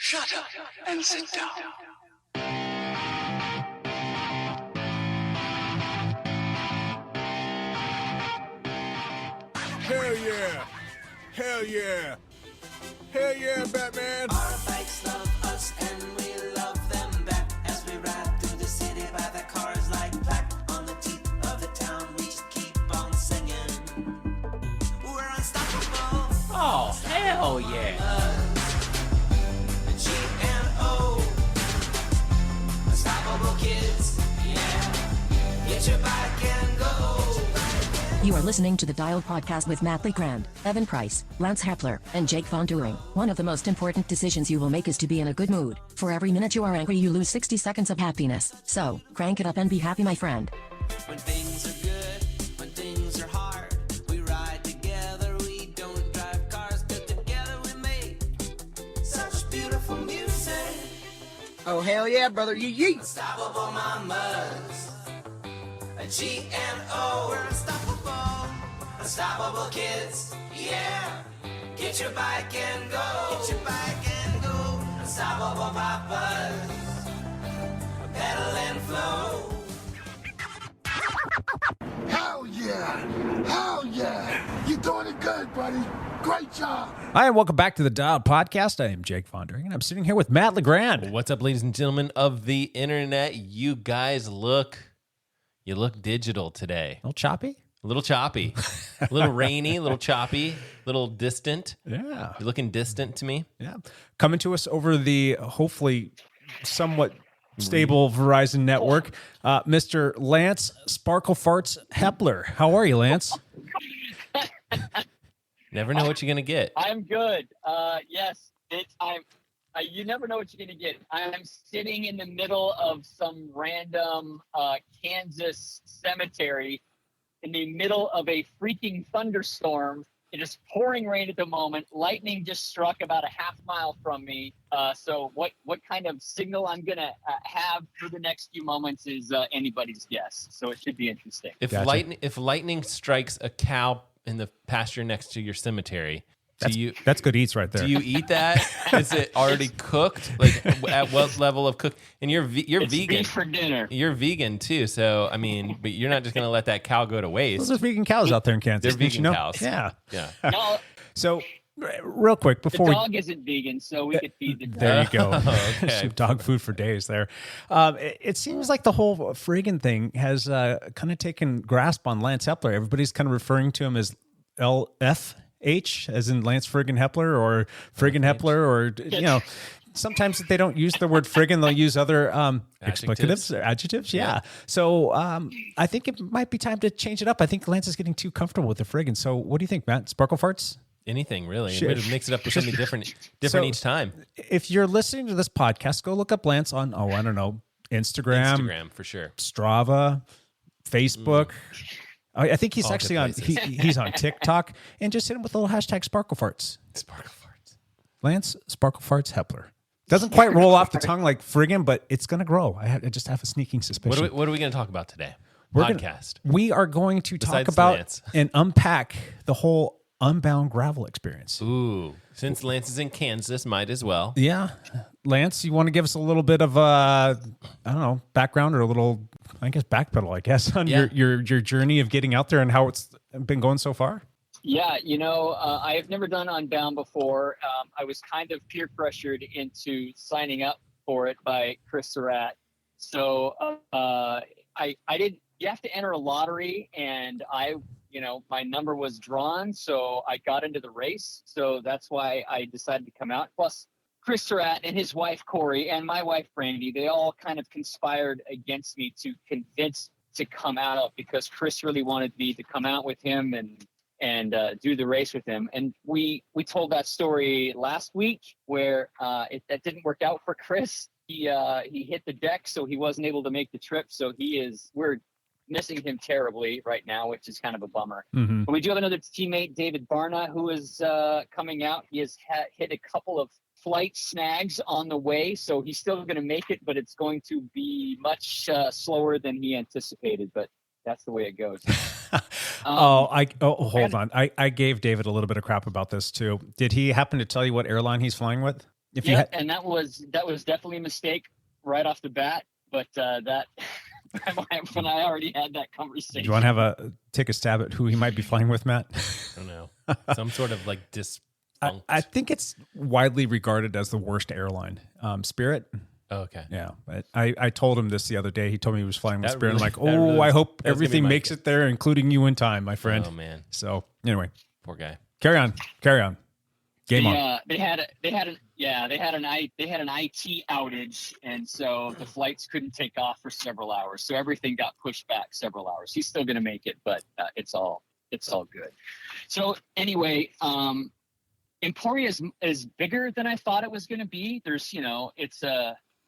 Shut up and sit down. Hell yeah! Hell yeah! Hell yeah, Batman! Our bikes love us and we love them back as we ride through the city by the cars like black on the teeth of the town. We just keep on singing. We're unstoppable. Oh, hell yeah. G&O. Unstoppable kids. Yeah. Get your bike and go. You are listening to the Dialed Podcast with Matt Legrand, Evan Price, Lance Hepler, and Jake Von During. One of the most important decisions you will make is to be in a good mood. For every minute you are angry, you lose 60 seconds of happiness. So, crank it up and be happy, my friend. When things are good, when things are hard, we ride together, we don't drive cars, but together we make such beautiful music. Oh, hell yeah, brother, yeet. Unstoppable mamas, a G&O, we're unstoppable, unstoppable kids, yeah. Get your bike and go, get your bike and go. Unstoppable papas, pedal and flow. Hell yeah! Hell yeah! You're doing it good, buddy. Great job. Hi, and welcome back to the Dialed Podcast. I am Jake Von During, and I'm sitting here with Matt Legrand. What's up, ladies and gentlemen of the internet? You guys look digital today. A little choppy? A little choppy. A little rainy, a little choppy, a little distant. Yeah. You're looking distant to me. Yeah. Coming to us over the hopefully somewhat stable Verizon network, Mr. Lance Sparkle Farts Hepler. How are you, Lance? Never know what you're going to get. I'm good. Yes, you never know what you're going to get. I'm sitting in the middle of some random Kansas cemetery in the middle of a freaking thunderstorm. It is pouring rain at the moment. Lightning just struck about a half mile from me. So what kind of signal I'm going to have for the next few moments is anybody's guess. So it should be interesting. If lightning strikes a cow in the pasture next to your cemetery, That's good eats right there. do you eat that? Is it already cooked? Like at what level of cook? And you're It's vegan. beef for dinner. You're vegan too, so I mean, but you're not just gonna let that cow go to waste. Those are vegan cows out there in Kansas. They're didn't you vegan know? cows. Yeah. Yeah. No, So, real quick, the before we... dog isn't vegan, so we could feed the dog. There you go. Okay. Some dog food for days there. It seems like the whole friggin' thing has kind of taken grasp on Lance Hepler. Everybody's kind of referring to him as LFH, as in Lance Friggin' Hepler or Friggin' Hepler, or, you know, sometimes if they don't use the word friggin', they'll use other explicatives or adjectives. Yeah. So I think it might be time to change it up. I think Lance is getting too comfortable with the friggin'. So what do you think, Matt? Sparkle farts? Anything really. Sure. It mix it up with something different So- each time. If you're listening to this podcast, go look up Lance on, I don't know, Instagram for sure. Strava, Facebook. I think he's All actually good on places. he's on TikTok, and just hit him with a little hashtag Sparkle Farts. Sparkle farts. Lance Sparkle Farts Hepler. Doesn't quite roll off the tongue like friggin', but it's going to grow. I just have a sneaking suspicion. What are we going to talk about today? We are going to talk Besides about Lance. and unpack the whole Unbound Gravel experience. Ooh, since Lance is in Kansas, might as well. Yeah. Lance, you want to give us a little bit of I don't know, background or a little, I guess, backpedal, on Yeah. your journey of getting out there and how it's been going so far? Yeah, I have never done Unbound before. I was kind of peer pressured into signing up for it by Chris Surratt. So I didn't. You have to enter a lottery, and my number was drawn, so I got into the race. So that's why I decided to come out. Plus, Chris Surratt and his wife Corey and my wife Brandy, they all kind of conspired against me to convince to come out because Chris really wanted me to come out with him and do the race with him. And we told that story last week where that didn't work out for Chris. He hit the deck, so he wasn't able to make the trip. So we're missing him terribly right now, which is kind of a bummer. Mm-hmm. But we do have another teammate, David Barna, who is coming out. He has hit a couple of flight snags on the way, so he's still going to make it, but it's going to be much slower than he anticipated. But that's the way it goes. Hold on. I gave David a little bit of crap about this too. Did he happen to tell you what airline he's flying with? If Yeah, and that was definitely a mistake right off the bat. But that when I already had that conversation. do you want to take a stab at who he might be flying with, Matt? I don't know. Some sort of like dysfunct. I think it's widely regarded as the worst airline. Spirit. Oh, okay. Yeah, but I told him this the other day. He told me he was flying with That Spirit. really- I'm like, that really I was- hope that was gonna be everything my makes guess. it there, including you in time, my friend. Oh man, So anyway, poor guy. carry on. Game on. They had an IT outage, and so the flights couldn't take off for several hours. So everything got pushed back several hours. He's still going to make it, but it's all good. So anyway, Emporia is bigger than I thought it was going to be. There's,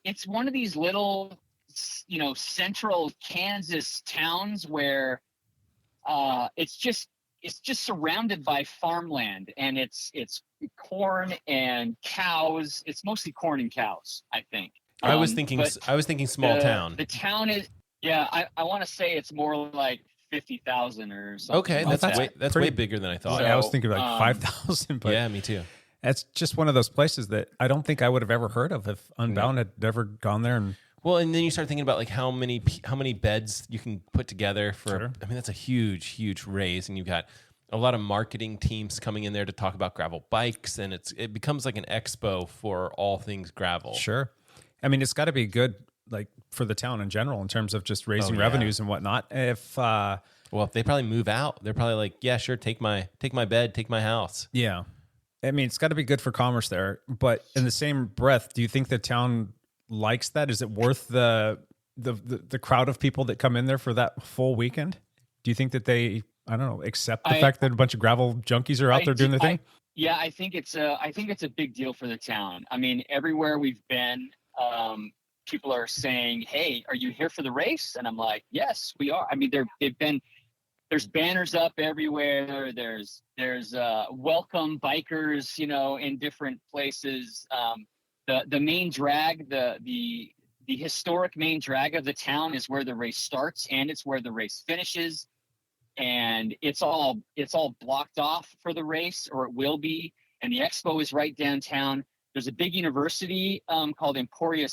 it's one of these little, central Kansas towns where it's just surrounded by farmland, and it's corn and cows. It's mostly corn and cows, I think. I was thinking small town. The town is, I want to say it's more like 50,000 or something. Okay, like that's that. way bigger than I thought. I was thinking like 5,000, but yeah, me too. that's just one of those places that I don't think I would have ever heard of if Unbound had never gone there. And Well, and then you start thinking about like how many beds you can put together for. Sure. I mean, that's a huge raise, and you've got a lot of marketing teams coming in there to talk about gravel bikes, and it becomes like an expo for all things gravel. sure, I mean, it's got to be good, like for the town in general, in terms of just raising yeah. revenues and whatnot. If Well, if they probably move out, they're probably like, yeah, sure, take my bed, take my house. yeah, I mean, it's got to be good for commerce there. But in the same breath, do you think the town likes that? Is it worth the crowd of people that come in there for that full weekend? Do you think that they, I don't know, accept the fact that a bunch of gravel junkies are out there doing their thing? Yeah, I think it's a big deal for the town. I mean, everywhere we've been, people are saying, "Hey, are you here for the race?" And I'm like, "Yes, we are." I mean, there's banners up everywhere. There's welcome bikers, in different places. The main drag, the historic main drag of the town is where the race starts, and it's where the race finishes. And it's all blocked off for the race, or it will be. And the expo is right downtown. There's a big university called Emporia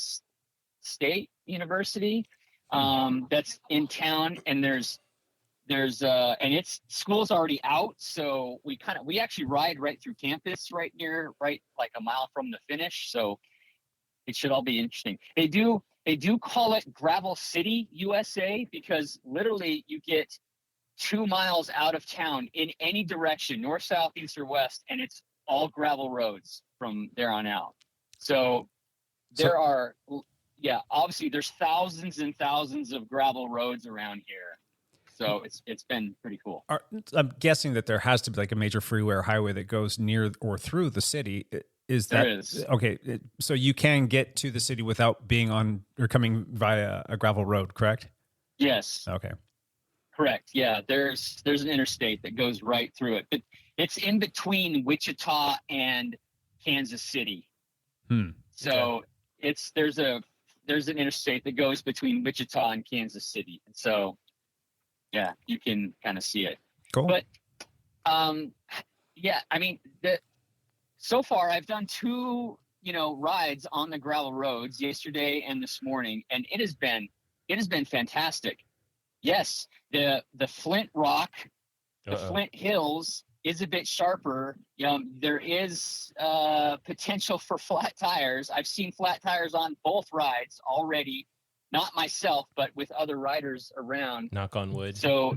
State University that's in town, and there's and its school's already out, so we actually ride right through campus, right like a mile from the finish. So it should all be interesting. They do call it Gravel City, USA, because literally you get 2 miles out of town in any direction, north, south, east, or west, and it's all gravel roads from there on out. So there are, obviously there's thousands and thousands of gravel roads around here. So it's been pretty cool. I'm guessing that there has to be like a major freeway or highway that goes near or through the city. There is. Okay? So you can get to the city without being on or coming via a gravel road, correct? Yes. Okay. Correct. Yeah, there's an interstate that goes right through it, but it's in between Wichita and Kansas City. So there's an interstate that goes between Wichita and Kansas City, and so yeah, you can kind of see it. Cool. But I mean, so far I've done 2 rides on the gravel roads, yesterday and this morning, and it has been fantastic. Yes, the Flint Rock, the Flint Hills is a bit sharper. There is potential for flat tires. I've seen flat tires on both rides already, not myself, but with other riders around. Knock on wood. So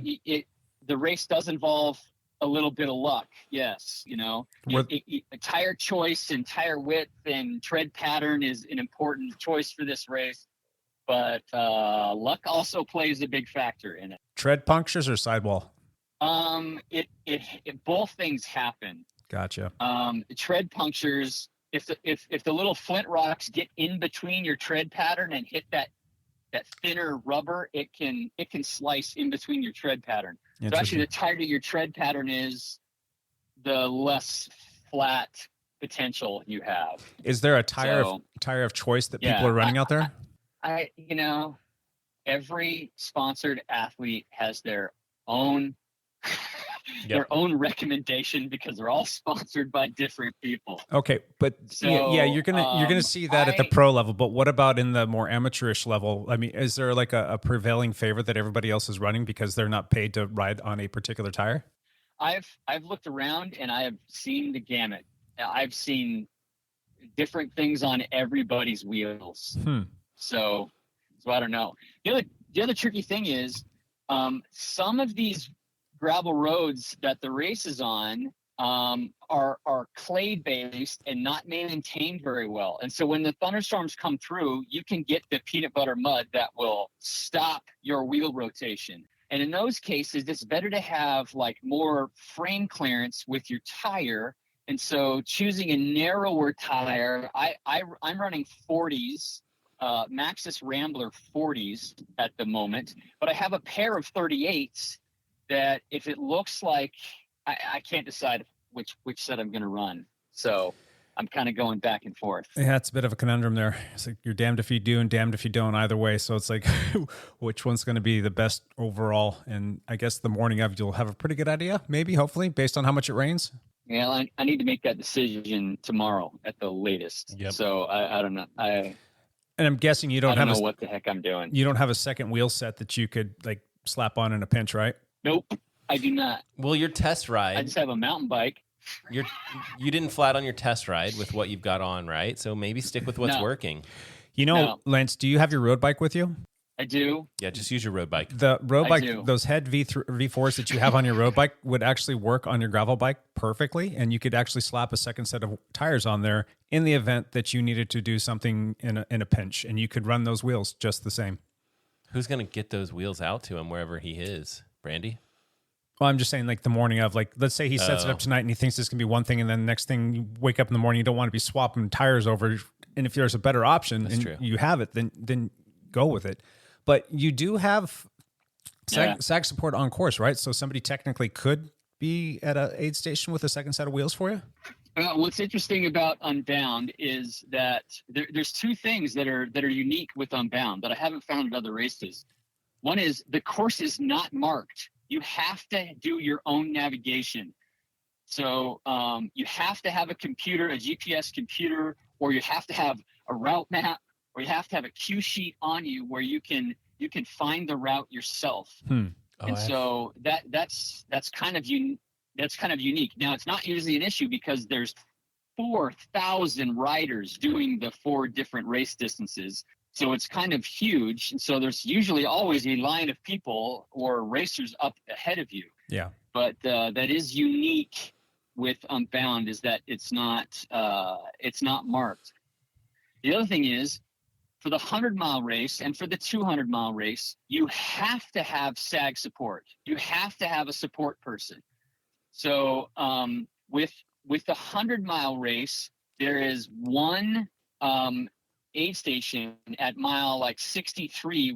the race does involve a little bit of luck. Yes, tire choice and tire width and tread pattern is an important choice for this race. But luck also plays a big factor in it. Tread punctures or sidewall? It both things happen. Gotcha. Tread punctures, if the little flint rocks get in between your tread pattern and hit that thinner rubber, it can slice in between your tread pattern. So actually, the tighter your tread pattern is, the less flat potential you have. Is there a tire of choice that people are running out there? Every sponsored athlete has their own their own recommendation because they're all sponsored by different people. Okay, but So, yeah, you're gonna see that at the pro level. But what about in the more amateurish level? I mean, is there like a prevailing favorite that everybody else is running because they're not paid to ride on a particular tire? I've looked around and I have seen the gamut. I've seen different things on everybody's wheels. So I don't know. The other tricky thing is some of these gravel roads that the race is on are clay based and not maintained very well. And so when the thunderstorms come through, you can get the peanut butter mud that will stop your wheel rotation. And in those cases, it's better to have like more frame clearance with your tire. And so choosing a narrower tire, I'm running 40s, Maxxis Rambler 40s at the moment, but I have a pair of 38s that if it looks like I can't decide which set I'm going to run. So I'm kind of going back and forth. Yeah, it's a bit of a conundrum there. It's like you're damned if you do and damned if you don't either way. So it's like, which one's going to be the best overall? And I guess the morning of, you'll have a pretty good idea, maybe, hopefully, based on how much it rains. Yeah, I need to make that decision tomorrow at the latest. Yep. So I don't know. And I'm guessing you don't I don't have know what the heck I'm doing. You don't have a second wheel set that you could like slap on in a pinch, right? Nope, I do not. Well, your test I ride, just have a mountain bike. you didn't flat on your test ride with what you've got on, right? So maybe stick with what's No. working. You know, Lance, do you have your road bike with you? I do. Yeah, just use your road bike. The road I bike, do. those head V4s that you have on your road bike would actually work on your gravel bike perfectly. And you could actually slap a second set of tires on there in the event that you needed to do something in a pinch. And you could run those wheels just the same. Who's going to get those wheels out to him wherever he is? Brandy? Well, I'm just saying, like the morning of, like, let's say he sets it up tonight and he thinks this can be one thing, and then the next thing you wake up in the morning, you don't want to be swapping tires over. And if there's a better option That's and true. you have it, then go with it. But you do have sag support on course, right? So somebody technically could be at an aid station with a second set of wheels for you. What's interesting about Unbound is that there's two things that are unique with Unbound that I haven't found at other races. One is the course is not marked. You have to do your own navigation. So you have to have a computer, a GPS computer, or you have to have a route map, or you have to have a cue sheet on you where you can find the route yourself. So that's kind of unique. Now it's not usually an issue because there's 4,000 riders doing the 4 different race distances. So it's kind of huge. And so there's usually always a line of people or racers up ahead of you. Yeah. But that is unique with Unbound is that it's not marked. The other thing is, for the 100-mile race and for the 200-mile race, you have to have SAG support. You have to have a support person. So with the 100-mile race, there is one aid station at mile like 63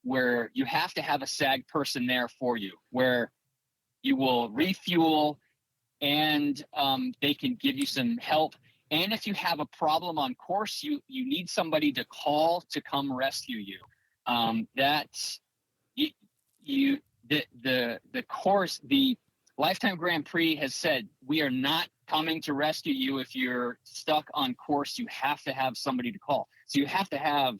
where you have to have a SAG person there for you, where you will refuel and they can give you some help. And if you have a problem on course, you need somebody to call to come rescue you. The course, the Lifetime Grand Prix has said, we are not coming to rescue you if you're stuck on course. You have to have somebody to call. So you have to have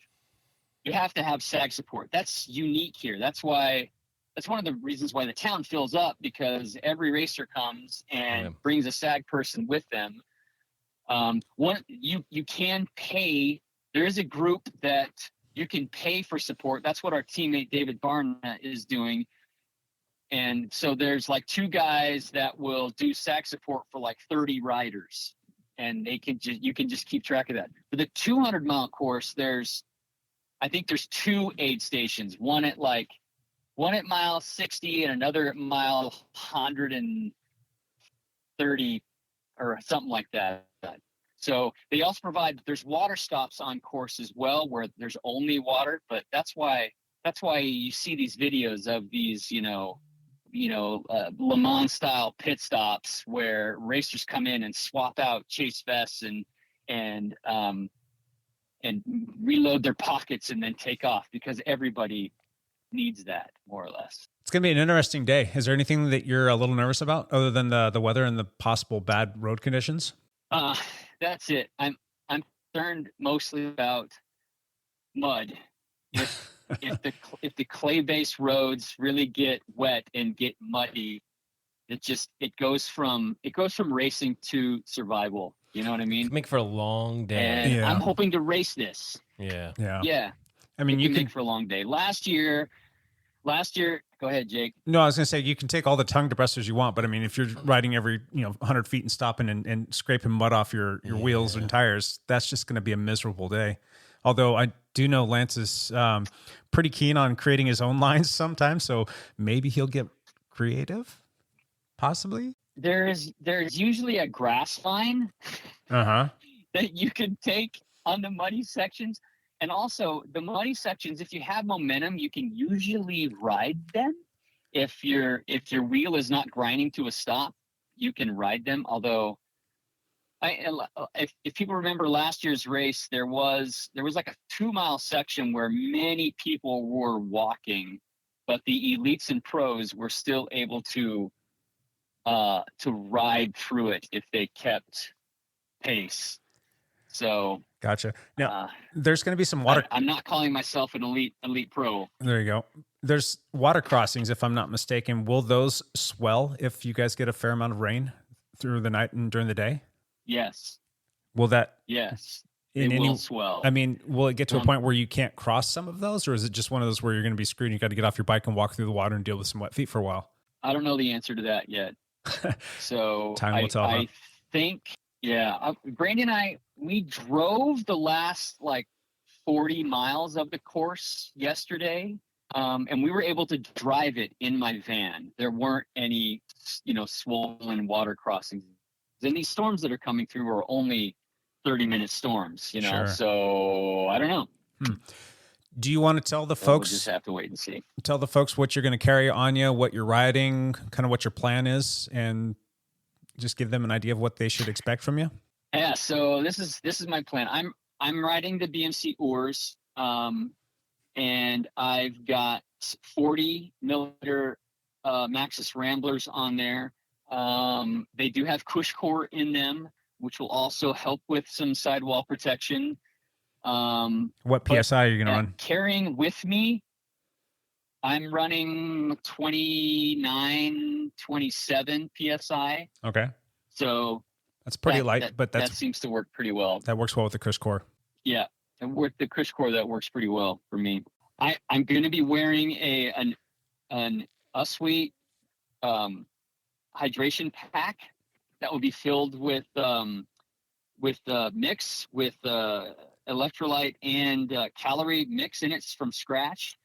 SAG support. That's unique here. That's one of the reasons why the town fills up, because every racer comes and brings a SAG person with them. You can pay. There is a group that you can pay for support. That's what our teammate David Barna is doing. And so there's like 2 guys that will do SAG support for like 30 riders, and you can just keep track of that. For the 200-mile course, I think there's 2 aid stations. One at mile 60 and another at mile 130 or something like that. So they also provide, there's water stops on course as well, where there's only water, but that's why you see these videos of these, Le Mans style pit stops where racers come in and swap out chase vests and reload their pockets and then take off, because everybody needs that, more or less. It's going to be an interesting day. Is there anything that you're a little nervous about other than the weather and the possible bad road conditions? That's it. I'm concerned mostly about mud. If the clay-based roads really get wet and get muddy, it goes from racing to survival. You know what I mean? Make for a long day. And Yeah. I'm hoping to race this. Yeah. Yeah. I mean, It you can can. make for a long day. Last year, go ahead, Jake. No, I was going to say you can take all the tongue depressors you want, but I mean, if you're riding every 100 feet and stopping and scraping mud off your wheels and tires, that's just going to be a miserable day. Although I do know Lance is pretty keen on creating his own lines sometimes, so maybe he'll get creative, possibly. There's usually a grass line Uh-huh. that you can take on the muddy sections. And also the muddy sections, if you have momentum, you can usually ride them. If your wheel is not grinding to a stop, you can ride them. Although if people remember last year's race, there was like a 2-mile section where many people were walking, but the elites and pros were still able to ride through it if they kept pace. So Gotcha. Now, there's going to be some water. I'm not calling myself an elite pro. There you go. There's water crossings, if I'm not mistaken. Will those swell if you guys get a fair amount of rain through the night and during the day? Yes. Will that? Yes. In It any- will swell. I mean, will it get to a point where you can't cross some of those, or is it just one of those where you're going to be screwed and you got to get off your bike and walk through the water and deal with some wet feet for a while? I don't know the answer to that yet. So Time will tell, huh? I think, Brandy and I, we drove the last like 40 miles of the course yesterday. And we were able to drive it in my van. There weren't any, swollen water crossings. And these storms that are coming through are only 30-minute storms, Sure. So I don't know. Do you want to tell the So we'll folks? just have to wait and see. Tell the folks what you're going to carry on you, what you're riding, kind of what your plan is, and just give them an idea of what they should expect from you. Yeah, so this is my plan. I'm riding the BMC Oars, and I've got 40 millimeter Maxxis Ramblers on there. They do have cush core in them, which will also help with some sidewall protection. What PSI are you going to run? Carrying with me, I'm running 29, 27 PSI. Okay. So That's pretty light, but that seems to work pretty well. that works well with the cush core. Yeah, and with the cush core, that works pretty well for me. I'm going to be wearing an Usweet hydration pack that will be filled with mix with electrolyte and calorie mix in it from scratch.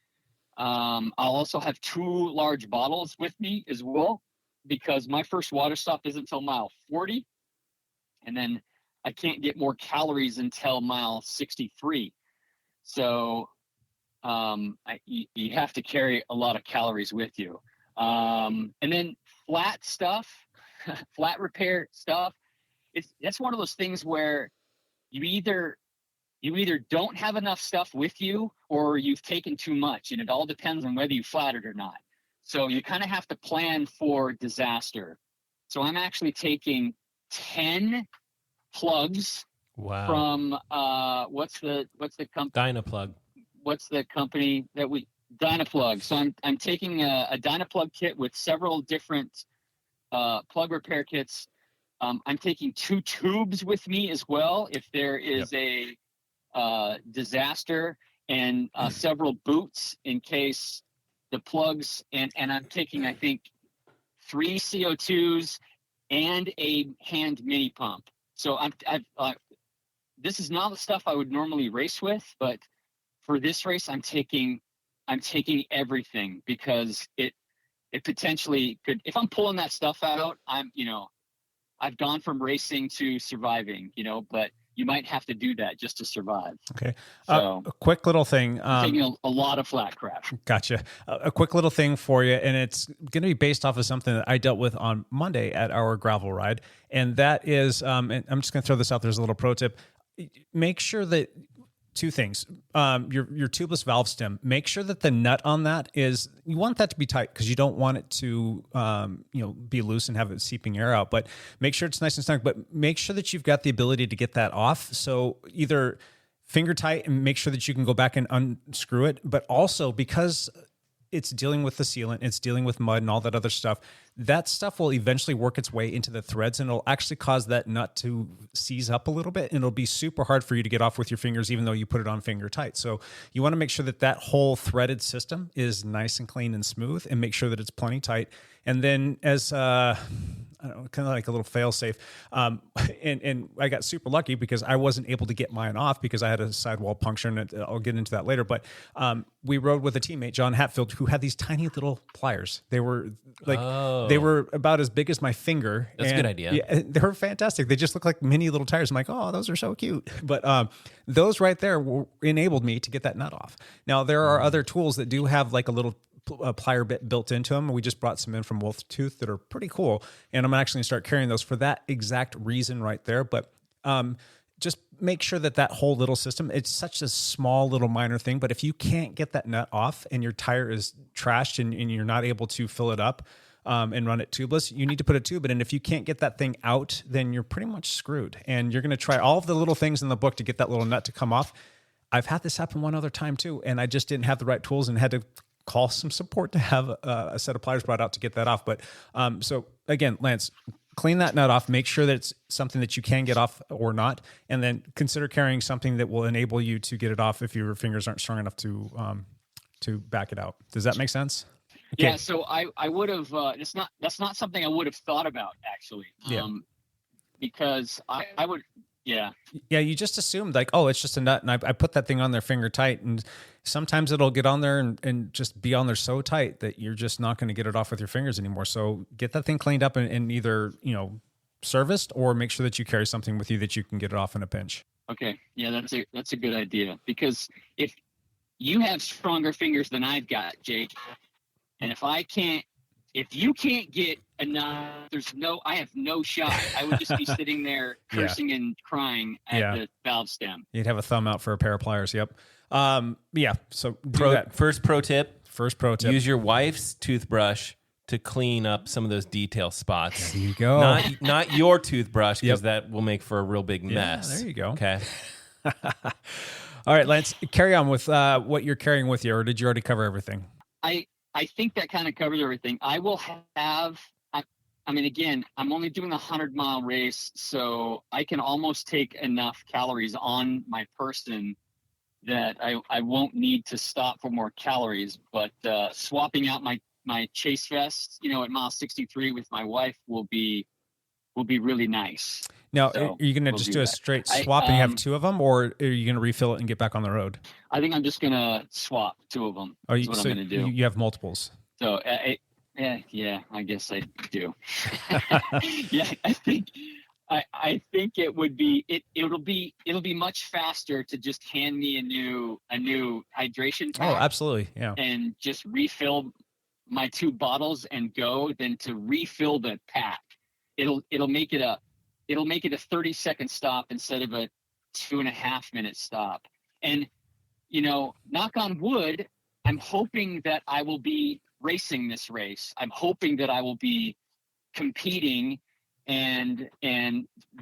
I'll also have 2 large bottles with me as well, because my first water stop isn't until mile 40, and then I can't get more calories until mile 63. So you have to carry a lot of calories with you. And then flat stuff, flat repair stuff. That's one of those things where you either don't have enough stuff with you or you've taken too much, and it all depends on whether you flattered or not. So you kind of have to plan for disaster. So I'm actually taking 10 plugs from what's the company? Dynaplug. What's the company that Dynaplug. So I'm taking a Dynaplug kit with several different plug repair kits. I'm taking 2 tubes with me as well if there is a disaster, and several boots in case the plugs, and I'm taking, I think, 3 CO2s and a hand mini pump. So this is not the stuff I would normally race with, but for this race, I'm taking everything, because it potentially could, if I'm pulling that stuff out, I've gone from racing to surviving, but you might have to do that just to survive. Okay. So a quick little thing. taking a lot of flat crap. Gotcha. A quick little thing for you, and it's going to be based off of something that I dealt with on Monday at our gravel ride, and that is, and I'm just going to throw this out there as a little pro tip. Make sure that two things. Your tubeless valve stem, make sure that the nut on that is, you want that to be tight because you don't want it to, be loose and have it seeping air out, but make sure it's nice and snug, but make sure that you've got the ability to get that off. So either finger tight and make sure that you can go back and unscrew it, but also because it's dealing with the sealant, it's dealing with mud and all that other stuff, that stuff will eventually work its way into the threads and it'll actually cause that nut to seize up a little bit. And it'll be super hard for you to get off with your fingers, even though you put it on finger tight. So you want to make sure that that whole threaded system is nice and clean and smooth, and make sure that it's plenty tight. And then as, I don't know, kind of like a little fail safe. And I got super lucky because I wasn't able to get mine off because I had a sidewall puncture, and I'll get into that later. But we rode with a teammate, John Hatfield, who had these tiny little pliers. They were they were about as big as my finger. That's a good idea. Yeah, they were fantastic. They just look like mini little tires. I'm like, oh, those are so cute. But those right there enabled me to get that nut off. Now, there are other tools that do have like a little plier bit built into them. We just brought some in from Wolf Tooth that are pretty cool, and I'm actually going to start carrying those for that exact reason right there. But just make sure that that whole little system, it's such a small little minor thing, but if you can't get that nut off and your tire is trashed and you're not able to fill it up and run it tubeless, you need to put a tube in. And if you can't get that thing out, then you're pretty much screwed. And you're going to try all of the little things in the book to get that little nut to come off. I've had this happen one other time too, and I just didn't have the right tools and had to call some support to have a set of pliers brought out to get that off. But so again, Lance, clean that nut off, make sure that it's something that you can get off or not, and then consider carrying something that will enable you to get it off if your fingers aren't strong enough to back it out. Does that make sense? Okay. Yeah. So I would have, that's not something I would have thought about actually. Because I would, yeah. Yeah, you just assumed like, oh, it's just a nut, and I put that thing on there finger tight, and sometimes it'll get on there and just be on there so tight that you're just not going to get it off with your fingers anymore. So get that thing cleaned up and either, serviced, or make sure that you carry something with you that you can get it off in a pinch. Okay. Yeah, that's a good idea, because if you have stronger fingers than I've got, Jake, and if you can't get enough, I have no shot. I would just be sitting there cursing and crying at the valve stem. You'd have a thumb out for a pair of pliers. Yep. So do that. First pro tip. Use your wife's toothbrush to clean up some of those detail spots. There you go. Not your toothbrush, because that will make for a real big mess. There you go. Okay. All right, Lance, carry on with what you're carrying with you, or did you already cover everything? I think that kind of covers everything. I will have, again, I'm only doing a 100-mile race, so I can almost take enough calories on my person that I won't need to stop for more calories. But swapping out my chase vest, at mile 63 with my wife will be really nice. Now, So are you going to we'll just do do a that. straight swap and have two of them, or are you going to refill it and get back on the road? I think I'm just going to swap two of them. That's what I'm going to do. You have multiples. So, yeah, I guess I do. Yeah, I think it would be it'll be much faster to just hand me a new hydration pack. Oh, absolutely, yeah. And just refill my two bottles and go than to refill the pack. It'll make it a 30-second stop instead of a 2.5-minute stop. And knock on wood, I'm hoping that I will be racing this race. I'm hoping that I will be competing and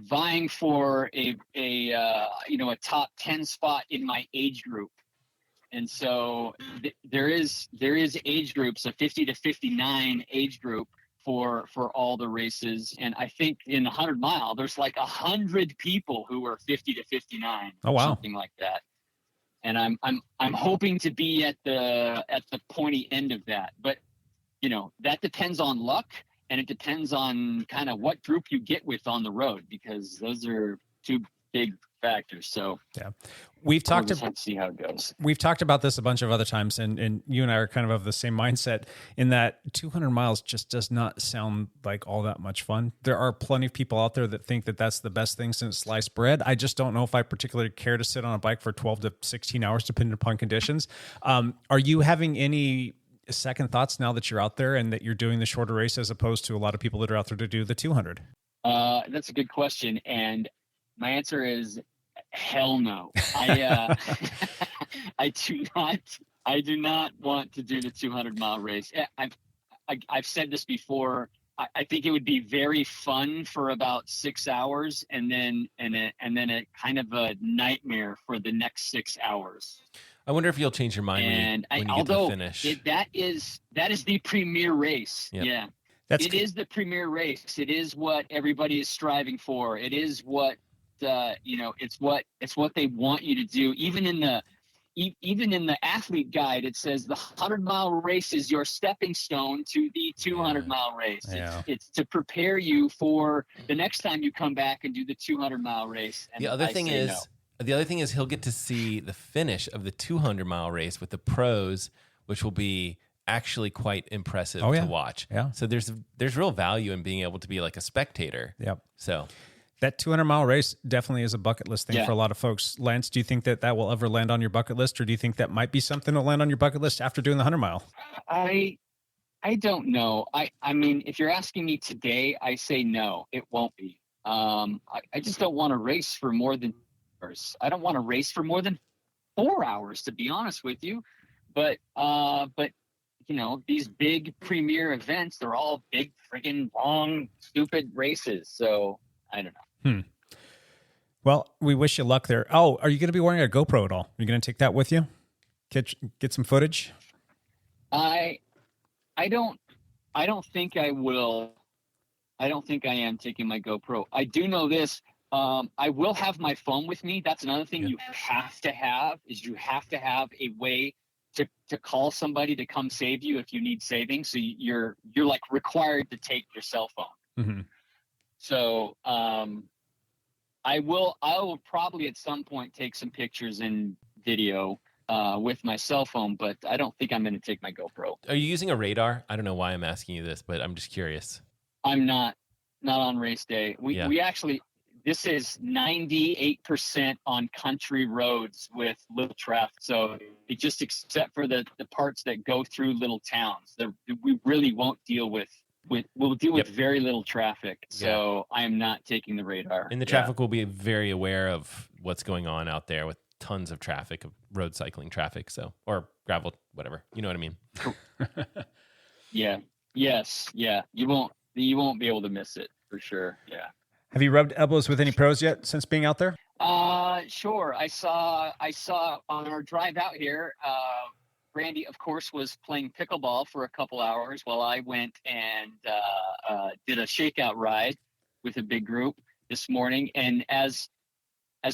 vying for a top 10 spot in my age group. And so there is age groups, a 50 to 59 age group for all the races. And I think in the 100-mile, there's like 100 people who are 50 to 59. Oh, wow. Something like that. And I'm hoping to be at the pointy end of that. But that depends on luck, and it depends on kind of what group you get with on the road, because those are two big factors. So yeah, we'll just have to see how it goes. We've talked about this a bunch of other times, and you and I are kind of the same mindset in that 200 miles just does not sound like all that much fun. There are plenty of people out there that think that that's the best thing since sliced bread. I just don't know if I particularly care to sit on a bike for 12 to 16 hours, depending upon conditions. Are you having any second thoughts now that you're out there and that you're doing the shorter race as opposed to a lot of people that are out there to do the 200? That's a good question. And my answer is hell no. I I do not want to do the 200-mile race. I've said this before. I think it would be very fun for about 6 hours, and then a kind of a nightmare for the next 6 hours. I wonder if you'll change your mind when you get to the finish. That is the premier race. Yep. Yeah, That's it is the premier race. It is what everybody is striving for. It is what it's what they want you to do. Even in the athlete guide, it says the 100-mile race is your stepping stone to the 200-mile race. Yeah. It's to prepare you for the next time you come back and do the 200-mile race. And The other thing is he'll get to see the finish of the 200-mile race with the pros, which will be actually quite impressive to watch. Yeah. So there's real value in being able to be like a spectator. Yep. So that 200-mile race definitely is a bucket list thing for a lot of folks. Lance, do you think that will ever land on your bucket list, or do you think that might be something to land on your bucket list after doing the 100-mile? I don't know. I mean, if you're asking me today, I say no, it won't be. I just don't want to race for more than hours. I don't want to race for more than 4 hours, to be honest with you. But these big premier events, they're all big, friggin' long, stupid races. So I don't know. Well, we wish you luck there. Oh, are you going to be wearing a GoPro at all? Are you going to take that with you? Get some footage? I don't think I will. I don't think I am taking my GoPro. I do know this. I will have my phone with me. That's another thing you have to have a way to call somebody to come save you if you need saving. So you're like required to take your cell phone. Mm-hmm. So I will probably at some point take some pictures and video with my cell phone, but I don't think I'm going to take my GoPro. are you using a radar? I don't know why I'm asking you this, but I'm just curious. I'm not on race day. We actually, this is 98% on country roads with little traffic. So it just except for the parts that go through little towns, we really won't deal with we'll deal with very little traffic. So I am not taking the radar. And the traffic will be very aware of what's going on out there with tons of traffic, of road cycling traffic, or gravel, whatever. You know what I mean? Yeah. Yes. Yeah. You won't be able to miss it for sure. Yeah. Have you rubbed elbows with any pros yet since being out there? Sure. I saw on our drive out here, Randy, of course, was playing pickleball for a couple hours while I went and did a shakeout ride with a big group this morning. And as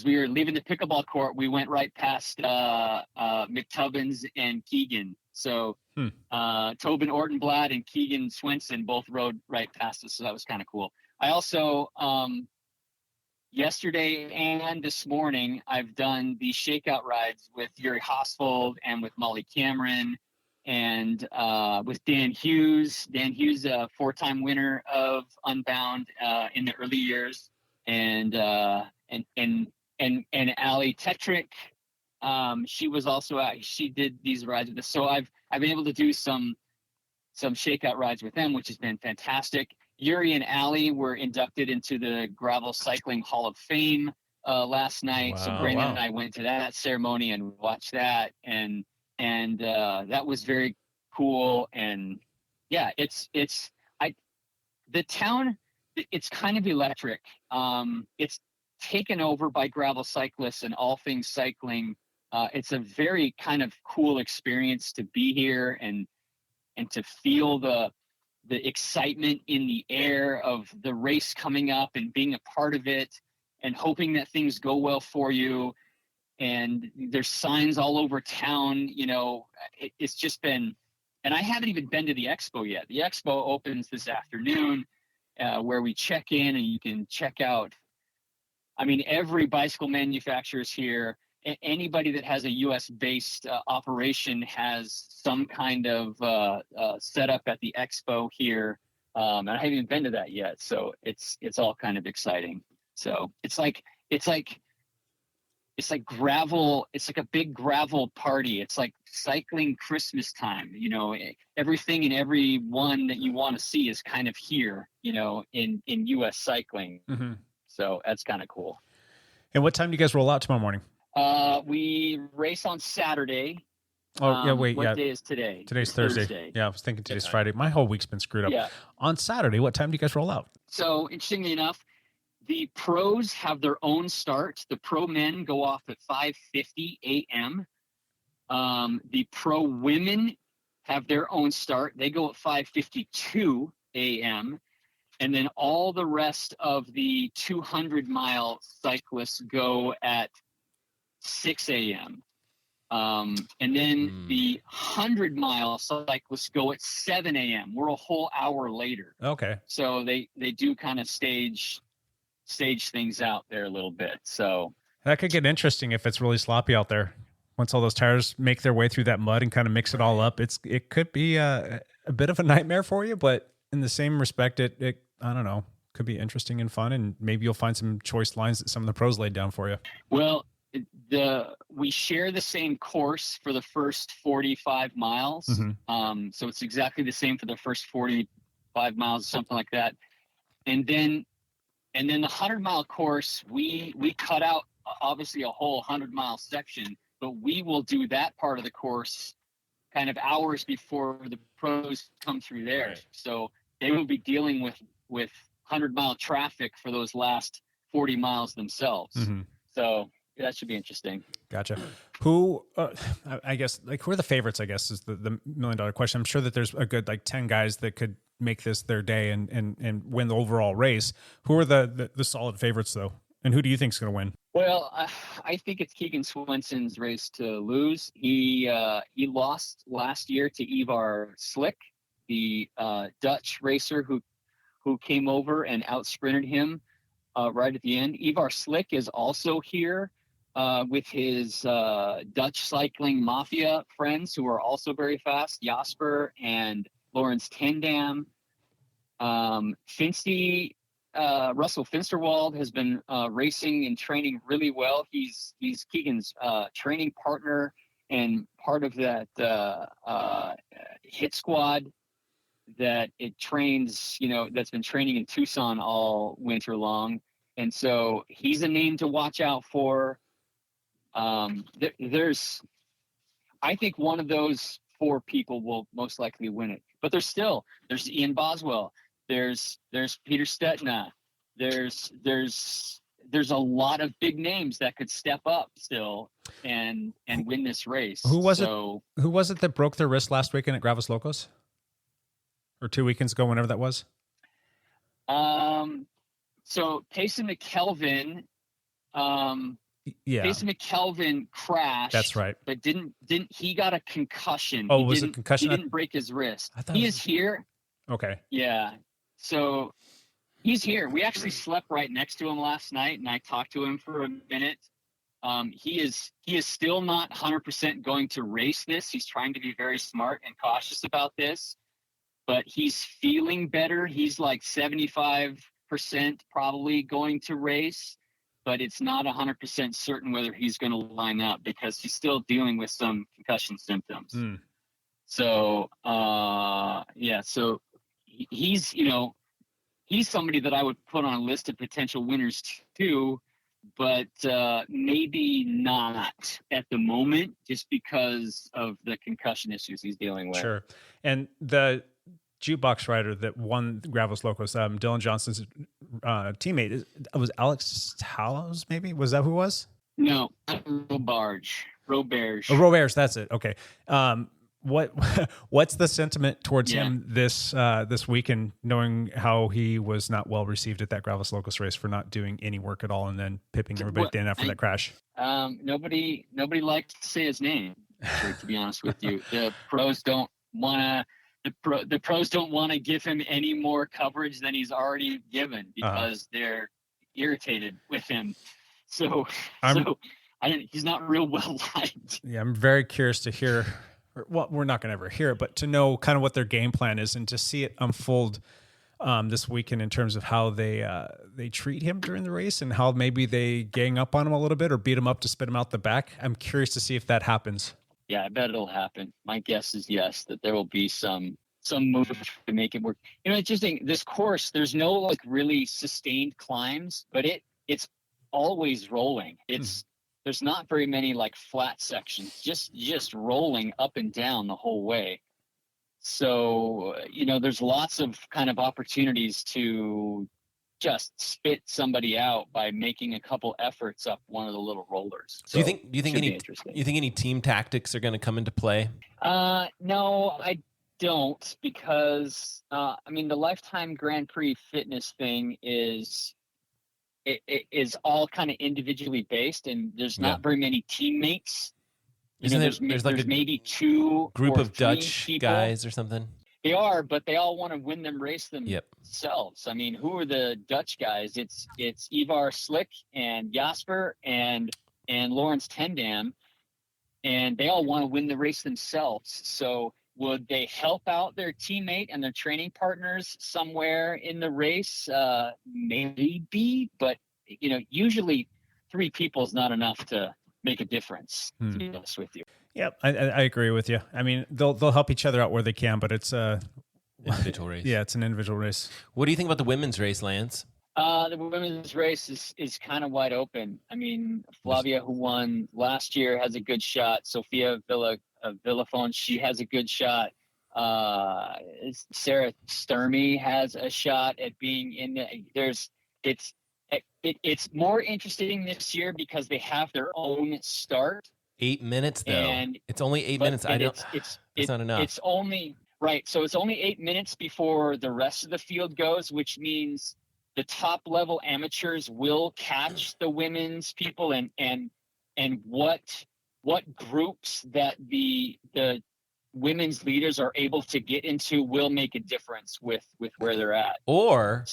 we were leaving the pickleball court, we went right past McTubbins and Keegan. So Tobin Ortenblad and Keegan Swenson both rode right past us. So that was kind of cool. I also, yesterday and this morning, I've done these shakeout rides with Yuri Hosfold and with Molly Cameron and with Dan Hughes. Dan Hughes, a 4-time winner of Unbound in the early years, and Allie Tetrick. She was also out. She did these rides with us. So I've been able to do some shakeout rides with them, which has been fantastic. Yuri and Allie were inducted into the Gravel Cycling Hall of Fame last night. So Brandon and I went to that ceremony and watched that, and that was very cool. And yeah, the town, it's kind of electric. It's taken over by gravel cyclists and all things cycling. It's a very kind of cool experience to be here and to feel the excitement in the air of the race coming up and being a part of it and hoping that things go well for you. And there's signs all over town, it's just been, and I haven't even been to the expo yet. The expo opens this afternoon where we check in and you can check out. I mean, every bicycle manufacturer is here. Anybody that has a U.S.-based operation has some kind of setup at the expo here, and I haven't even been to that yet. So it's all kind of exciting. So it's like gravel. It's like a big gravel party. It's like cycling Christmas time. Everything and everyone that you want to see is kind of here. In U.S. cycling. Mm-hmm. So that's kind of cool. And what time do you guys roll out tomorrow morning? We race on Saturday. Oh, yeah, wait. What day is today? Today's It's Thursday. Yeah, I was thinking today's Friday. My whole week's been screwed up. Yeah. On Saturday, what time do you guys roll out? So interestingly enough, the pros have their own start. The pro men go off at 5:50 a.m. The pro women have their own start. They go at 5:52 a.m. And then all the rest of the 200-mile cyclists go at 6 a.m. And then the 100-mile cyclists go at 7 a.m. We're a whole hour later. Okay. So they do kind of stage things out there a little bit. So That could get interesting if it's really sloppy out there. Once all those tires make their way through that mud and kind of mix it all up, it could be a bit of a nightmare for you, but in the same respect, it I don't know, could be interesting and fun, and maybe you'll find some choice lines that some of the pros laid down for you. Well, we share the same course for the first 45 miles. So it's exactly the same for the first 45 miles, something like that. And then the 100-mile course, we cut out obviously a whole 100-mile section, but we will do that part of the course kind of hours before the pros come through there. Right. So they will be dealing with 100-mile traffic for those last 40 miles themselves. So that should be interesting. Gotcha. Who, I guess, like, who are the favorites, I guess, is the million-dollar question. I'm sure that there's a good, 10 guys that could make this their day and win the overall race. Who are the solid favorites, though? And who do you think is going to win? Well, I think it's Keegan Swenson's race to lose. He lost last year to Ivar Slick, the Dutch racer who came over and out-sprinted him right at the end. Ivar Slick is also here with his Dutch cycling mafia friends who are also very fast, Jasper and Lawrence Tendam. Russell Finsterwald has been racing and training really well. He's Keegan's training partner and part of that hit squad that it trains, that's been training in Tucson all winter long. And so he's a name to watch out for. I think one of those four people will most likely win it. But there's Ian Boswell. There's Peter Stetna. There's a lot of big names that could step up still and win this race. Who was it that broke their wrist last weekend at Gravis Locos? Or 2 weekends ago, whenever that was? So Payson McKelvin, Payson McKelvin crashed. That's right. But didn't he got a concussion? Oh, was it concussion? He didn't break his wrist. He is here. Okay. Yeah. So he's here. We actually slept right next to him last night, and I talked to him for a minute. He is still not 100% going to race this. He's trying to be very smart and cautious about this, but he's feeling better. He's like 75% probably going to race, but it's not 100% certain whether he's going to line up because he's still dealing with some concussion symptoms. So, so he's somebody that I would put on a list of potential winners too, but maybe not at the moment just because of the concussion issues he's dealing with. Sure. And the jukebox rider that won Gravis Locos, Dylan Johnson's teammate, was Alex Talos, maybe? Was that who it was? No, Roberge. Oh, Roberge, that's it. Okay. What's the sentiment towards him this weekend, knowing how he was not well received at that Gravis Locos race for not doing any work at all and then pipping everybody at the end after that crash? Nobody likes to say his name, to be honest with you. The pros don't want to give him any more coverage than he's already given because they're irritated with him. So he's not real well liked. Yeah, I'm very curious to hear. Well, we're not going to ever hear it, but to know kind of what their game plan is and to see it unfold this weekend in terms of how they treat him during the race and how maybe they gang up on him a little bit or beat him up to spit him out the back. I'm curious to see if that happens. Yeah, I bet it'll happen. My guess is yes, that there will be some move to make it work. It's interesting. This course, there's no really sustained climbs, but it's always rolling. There's not very many like flat sections, just rolling up and down the whole way. So, there's lots of kind of opportunities to just spit somebody out by making a couple efforts up one of the little rollers. Do you think any team tactics are going to come into play? No, I don't, because the Lifetime Grand Prix fitness thing is all kind of individually based, and there's not very many teammates. There's like maybe two group or of three Dutch people. guys or something. They are, but they all want to win them race themselves. I mean, who are the Dutch guys? It's Ivar Slick and Jasper and Lawrence Tendam, and they all want to win the race themselves. So would they help out their teammate and their training partners somewhere in the race? Maybe, but usually 3 people is not enough to make a difference. To be honest with you. Yep, I agree with you. I mean, they'll help each other out where they can, but it's individual race. Yeah, it's an individual race. What do you think about the women's race, Lance? The women's race is kind of wide open. I mean, Flavia, who won last year, has a good shot. Sophia Villafone, she has a good shot. Sarah Sturmey has a shot at being in it's more interesting this year because they have their own start. 8 minutes though. And it's only 8 minutes. It's not enough. It's only right. So it's only 8 minutes before the rest of the field goes, which means the top level amateurs will catch the women's people, and what groups that the women's leaders are able to get into will make a difference with where they're at. Or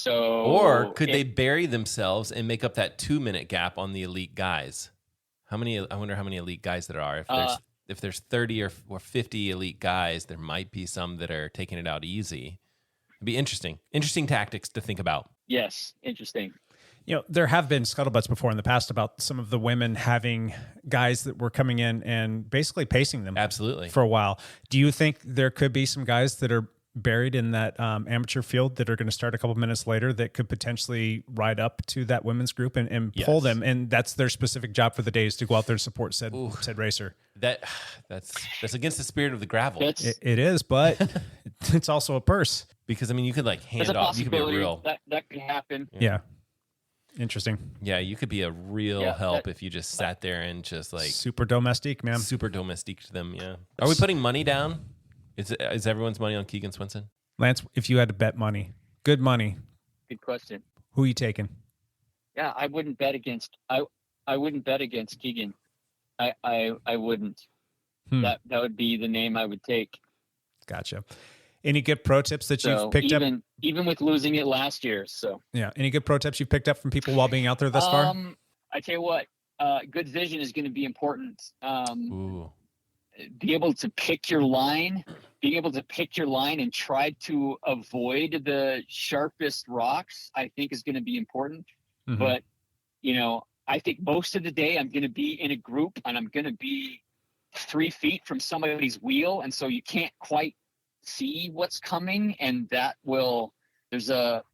could they bury themselves and make up that 2 minute gap on the elite guys? I wonder how many elite guys there are. If there's 30 or 50 elite guys, there might be some that are taking it out easy. It'd be interesting. Interesting tactics to think about. Yes, interesting. There have been scuttlebutts before in the past about some of the women having guys that were coming in and basically pacing them. Absolutely. For a while. Do you think there could be some guys that are buried in that amateur field that are going to start a couple minutes later that could potentially ride up to that women's group and pull them, and that's their specific job for the day is to go out there and support said racer? That's against the spirit of the gravel. It is, but it's also a purse. Because you could hand off. You could be a real that could happen. Yeah. Interesting. Yeah, you could be a real help if you just sat there and just super domestique, man. Super domestique to them. Yeah. Are we putting money down? Is everyone's money on Keegan Swinson? Lance, if you had to bet money, good money. Good question. Who are you taking? Yeah, I wouldn't bet against. I wouldn't bet against Keegan. I wouldn't. That would be the name I would take. Gotcha. Any good pro tips that you've picked up? Even with losing it last year. So yeah, any good pro tips you've picked up from people while being out there thus far? I tell you what, good vision is going to be important. Be able to pick your line. Being able to pick your line and try to avoid the sharpest rocks, I think, is going to be important. Mm-hmm. But I think most of the day I'm going to be in a group and I'm going to be 3 feet from somebody's wheel, and so you can't quite see what's coming, and that will is that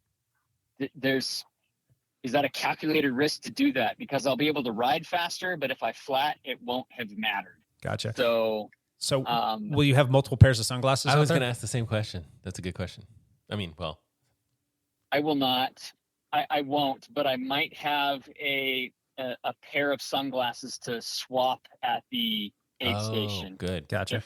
a calculated risk to do that, because I'll be able to ride faster, but if I flat, it won't have mattered. Gotcha. So will you have multiple pairs of sunglasses? I was going to ask the same question. That's a good question. I will not. I won't, but I might have a pair of sunglasses to swap at the aid station. Good. Gotcha.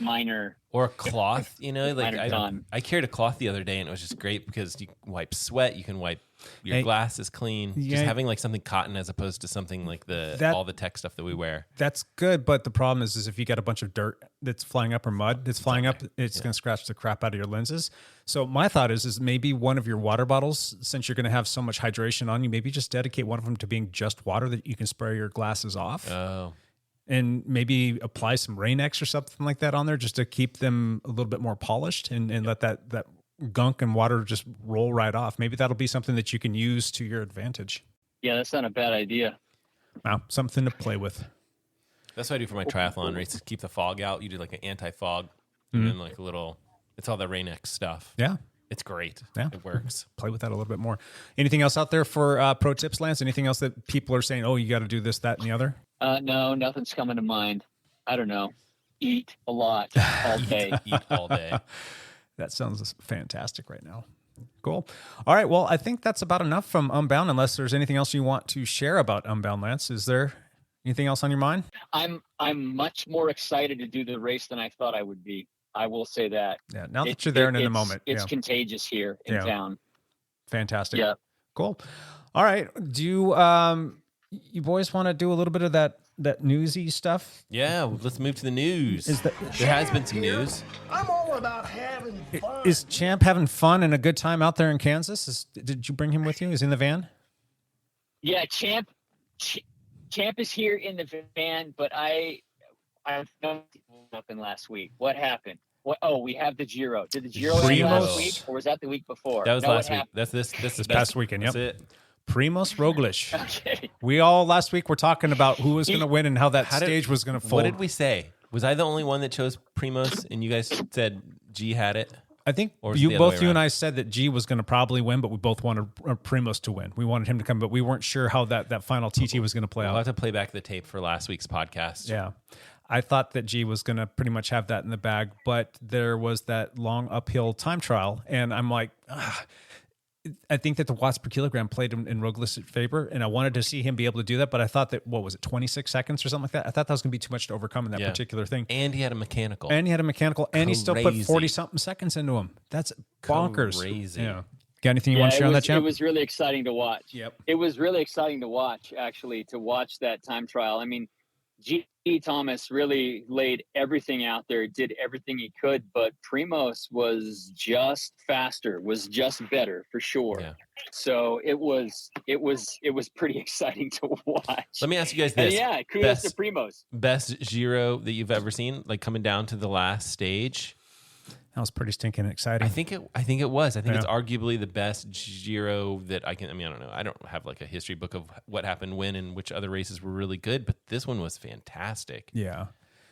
Or a cloth, I carried a cloth the other day, and it was just great because you can wipe sweat, you can wipe your glasses clean. Yeah. Just having something cotton as opposed to something like all the tech stuff that we wear. That's good, but the problem is if you got a bunch of dirt that's flying up or mud that's flying up, it's going to scratch the crap out of your lenses. So my thought is maybe one of your water bottles, since you're going to have so much hydration on you, maybe just dedicate one of them to being just water that you can spray your glasses off. Oh. And maybe apply some Rain-X or something like that on there just to keep them a little bit more polished and let that gunk and water just roll right off. Maybe that'll be something that you can use to your advantage. Yeah, that's not a bad idea. Wow, something to play with. That's what I do for my triathlon races. Keep the fog out. You do an anti-fog and then a little, it's all the Rain-X stuff. Yeah. It's great. Yeah. It works. Play with that a little bit more. Anything else out there for pro tips, Lance? Anything else that people are saying, oh, you got to do this, that, and the other? No, nothing's coming to mind. I don't know. Eat a lot all day. Eat all day. That sounds fantastic right now. Cool. All right. Well, I think that's about enough from Unbound, unless there's anything else you want to share about Unbound, Lance. Is there anything else on your mind? I'm much more excited to do the race than I thought I would be. I will say that. Yeah. Now that you're there and in the moment. It's contagious here in town. Fantastic. Yeah. Cool. All right. Do you boys want to do a little bit of that newsy stuff? Yeah, let's move to the news. There has been some news. I'm all about having fun. Is Champ having fun and a good time out there in Kansas? Did you bring him with you? Is he in the van? Yeah, Champ is here in the van, but I've known nothing last week. What happened? We have the Giro. Did the Giro end last week, or was that the week before? That was last week. That's this past weekend. Yep. That's it. Primoz Roglic. Okay. We all last week were talking about who was going to win and how that stage was going to fold. What did we say? Was I the only one that chose Primoz, and you guys said G had it? I think Or was it the other way you and around? I said that G was going to probably win, but we both wanted Primoz to win. We wanted him to come, but we weren't sure how that final TT was going to play I'll out. have to play back the tape for last week's podcast. Yeah. I thought that G was going to pretty much have that in the bag, but there was that long uphill time trial, and I'm like, I think that the watts per kilogram played in Roglic's favor, and I wanted to see him be able to do that, but I thought that, 26 seconds or something like that? I thought that was going to be too much to overcome in that particular thing. And he had a mechanical. And he still put Crazy. 40-something seconds into him. That's bonkers. Crazy. Yeah. Got anything you want to share on that, Champ? It was really exciting to watch. Yep. It was really exciting to watch, actually, to watch that time trial. I mean, G. Thomas really laid everything out there, did everything he could, but Primoz was just faster, was just better for sure. Yeah. So it was pretty exciting to watch. Let me ask you guys this. And kudos to Primoz. Best Giro that you've ever seen, like coming down to the last stage? That was pretty stinking exciting. I think it was. I think it's arguably the best Giro that I can. I mean, I don't know. I don't have like a history book of what happened when and which other races were really good, but this one was fantastic. Yeah.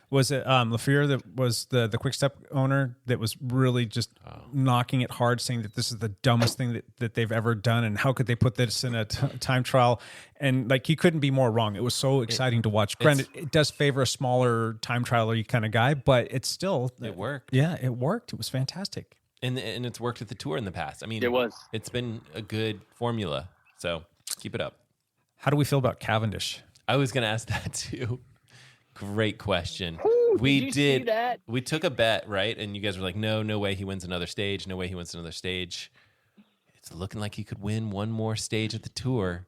Was it Lafleur that was the Quick Step owner that was really just knocking it hard, saying that this is the dumbest thing that they've ever done, and how could they put this in a time trial? And like, he couldn't be more wrong. It was so exciting to watch. Granted, it does favor a smaller time trialer kind of guy, but it's still It worked. Yeah, it worked. It was fantastic. And it's worked at the Tour in the past. I mean, it's been a good formula. So keep it up. How do we feel about Cavendish? I was going to ask that too. Great question. Did you see that? We took a bet, right? And you guys were like, no way he wins another stage. No way he wins another stage. It's looking like he could win one more stage at the Tour.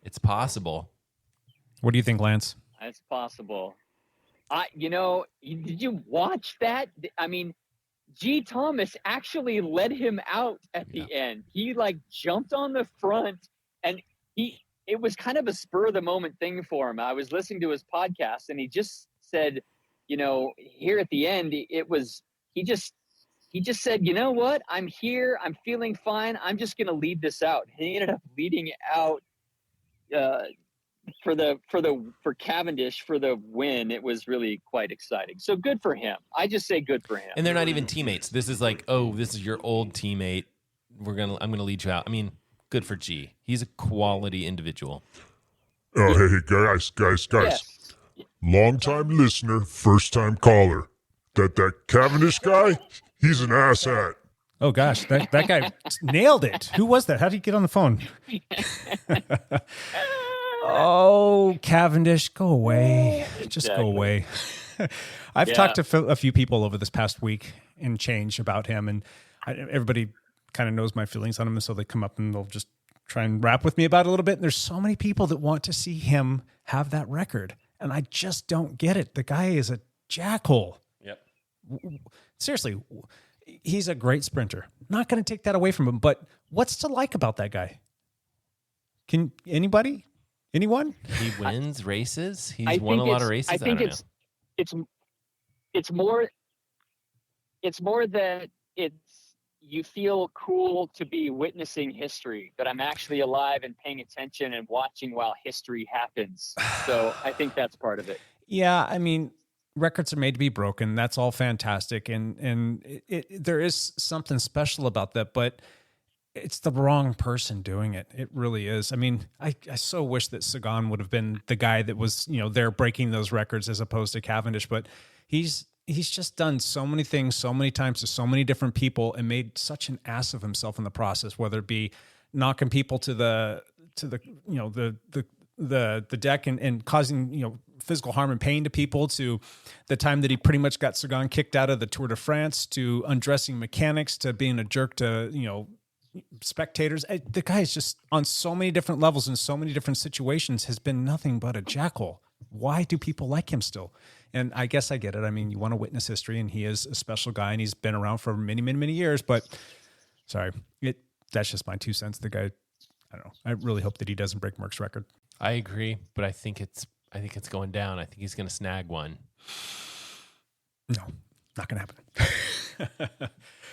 It's possible. What do you think, Lance? It's possible. Did you watch that? I mean, G. Thomas actually led him out at the end. He jumped on the front, and it was kind of a spur of the moment thing for him. I was listening to his podcast, and he just said, here at the end, he just said, you know what? I'm here. I'm feeling fine. I'm just going to lead this out. He ended up leading out for Cavendish for the win. It was really quite exciting. So good for him. I just say good for him. And they're not even teammates. This is like, this is your old teammate. I'm going to lead you out. I mean, good for G. He's a quality individual. Oh, hey, guys. Yes. Long-time listener, first-time caller. That Cavendish guy, he's an asshat. Oh, gosh, that guy nailed it. Who was that? How did he get on the phone? Oh, Cavendish, go away. Just go away. I've talked to a few people over this past week and change about him, and everybody kind of knows my feelings on him, and so they come up and they'll just try and rap with me about it a little bit. And there's so many people that want to see him have that record, and I just don't get it. The guy is a jackhole. Yep. Seriously, he's a great sprinter. Not going to take that away from him, but what's to like about that guy? Can anybody? Anyone? He wins races. He's won a lot of races. I think it's more that you feel cool to be witnessing history, that I'm actually alive and paying attention and watching while history happens. So I think that's part of it. Yeah, I mean, records are made to be broken. That's all fantastic. And there is something special about that, but it's the wrong person doing it. It really is. I mean, I so wish that Sagan would have been the guy that was, there breaking those records as opposed to Cavendish, but he's just done so many things so many times to so many different people and made such an ass of himself in the process, whether it be knocking people to the deck and causing, physical harm and pain to people, to the time that he pretty much got Sagan kicked out of the Tour de France, to undressing mechanics, to being a jerk to, spectators. The guy is just on so many different levels in so many different situations has been nothing but a jackal. Why do people like him still? And I guess I get it. I mean, you want to witness history, and he is a special guy, and he's been around for many, many, many years. But sorry, that's just my 2 cents. The guy, I don't know. I really hope that he doesn't break Merck's record. I agree, but I think it's going down. I think he's going to snag one. No, not going to happen.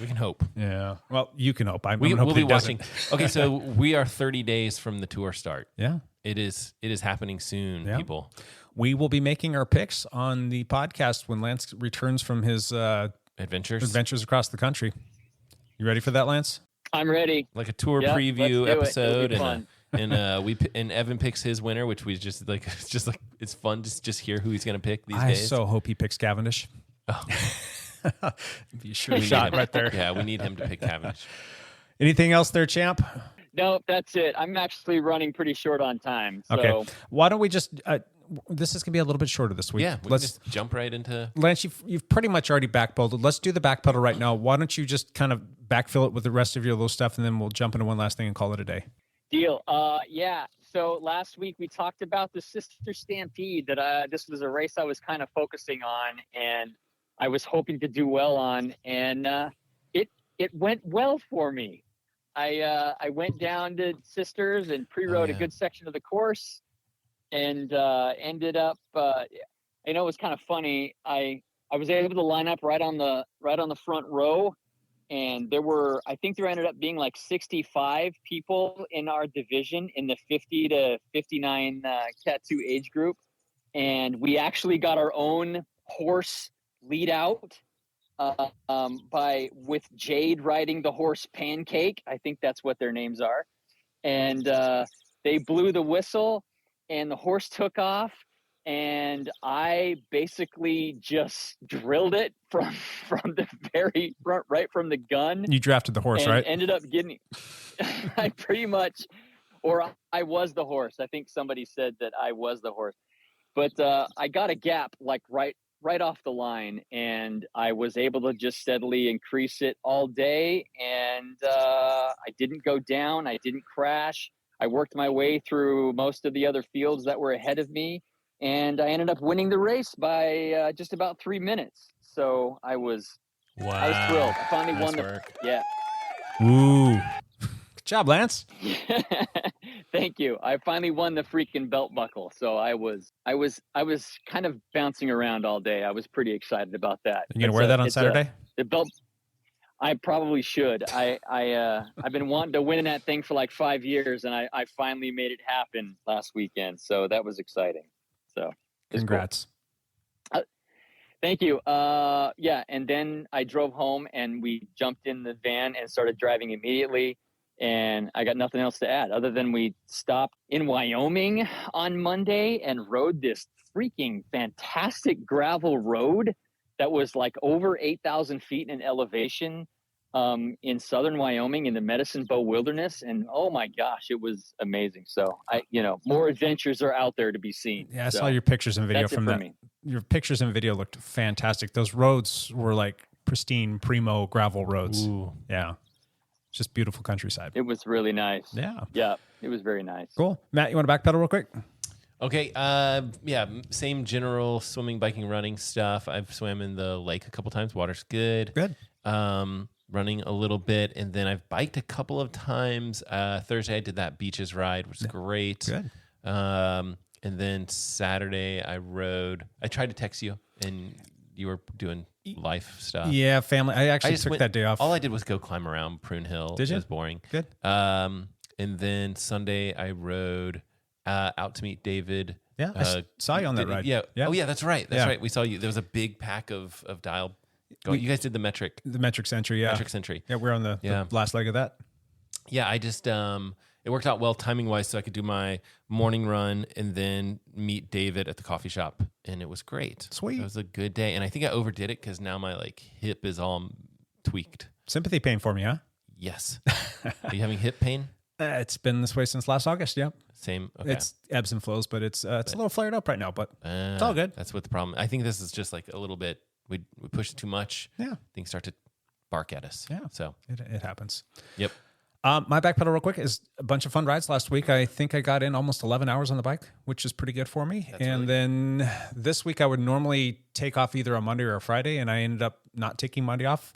We can hope. Yeah. Well, you can hope. We'll be watching. Okay, so we are 30 days from the tour start. Yeah. It is happening soon, people. We will be making our picks on the podcast when Lance returns from his adventures across the country. You ready for that, Lance? I'm ready. Like a tour preview episode, and Evan picks his winner, which we just like. It's fun to just hear who he's going to pick these days. I so hope he picks Cavendish. Oh. Be a sure shot right there. Yeah, we need him to pick Cavendish. Anything else there, champ? No, that's it. I'm actually running pretty short on time. So. Okay. Why don't we just? This is going to be a little bit shorter this week. Yeah, let's just jump right into. Lance, you've pretty much already backpedaled. Let's do the backpedal right now. Why don't you just kind of backfill it with the rest of your little stuff, and then we'll jump into one last thing and call it a day. Deal. Yeah. So last week we talked about the Sister Stampede. This was a race I was kind of focusing on, and I was hoping to do well on, and it went well for me. I went down to Sisters and pre-rode a good section of the course, and ended up. I know it was kind of funny. I was able to line up right on the front row, and I think there ended up being like 65 people in our division in the 50 to 59 Cat 2 age group, and we actually got our own horse lead out with Jade riding the horse Pancake. I think that's what their names are. And they blew the whistle and the horse took off, and I basically just drilled it from the very front, right from the gun. You drafted the horse, right? Ended up getting I pretty much, or I was the horse. I think somebody said that I was the horse. But I got a gap like right off the line, and I was able to just steadily increase it all day, and I didn't go down. I didn't crash. I worked my way through most of the other fields that were ahead of me, and I ended up winning the race by just about 3 minutes. So I was thrilled. I finally won the yeah. Ooh. Good job, Lance. Thank you. I finally won the freaking belt buckle. So I was kind of bouncing around all day. I was pretty excited about that. You gonna wear that on Saturday? The belt. I probably should. I've been wanting to win that thing for like 5 years, and I finally made it happen last weekend. So that was exciting. So congrats. Cool. Thank you. Yeah. And then I drove home, and we jumped in the van and started driving immediately. And I got nothing else to add other than we stopped in Wyoming on Monday and rode this freaking fantastic gravel road that was like over 8,000 feet in elevation in southern Wyoming in the Medicine Bow Wilderness. And oh my gosh, it was amazing. So more adventures are out there to be seen. Yeah, I saw your pictures and video from that. Your pictures and video looked fantastic. Those roads were like pristine, primo gravel roads. Ooh. Yeah. Just beautiful countryside. It was really nice. Yeah. Yeah, it was very nice. Cool. Matt, you want to backpedal real quick? Okay. Yeah. Same general swimming, biking, running stuff. I've swam in the lake a couple times. Water's good. Good. Running a little bit, and then I've biked a couple of times. Thursday I did that beaches ride, which is great. Good. And then Saturday I rode. I tried to text you, and you were doing life stuff. Yeah, family. I actually took that day off. All I did was go climb around Prune Hill. Did you? It was boring. Good. And then Sunday I rode out to meet David Yeah, I saw you on that ride. Yeah. Yeah. Oh, yeah, that's right. That's Yeah. right. We saw you. There was a big pack of dial. You guys did the metric. The metric century, yeah. Metric century. Yeah, we're on the last leg of that. Yeah, I just it worked out well timing wise, so I could do my morning run and then meet David at the coffee shop, and it was great. Sweet. It was a good day, and I think I overdid it because now my hip is all tweaked. Sympathy pain for me, huh? Yes. Are you having hip pain? It's been this way since last August. Yep. Same. Okay. It's ebbs and flows, but it's a little flared up right now. But it's all good. That's what the problem. I think this is just a little bit. We pushed it too much. Yeah. Things start to bark at us. Yeah. So it happens. Yep. My back pedal real quick is a bunch of fun rides last week. I think I got in almost 11 hours on the bike, which is pretty good for me. Then this week I would normally take off either on Monday or a Friday, and I ended up not taking Monday off.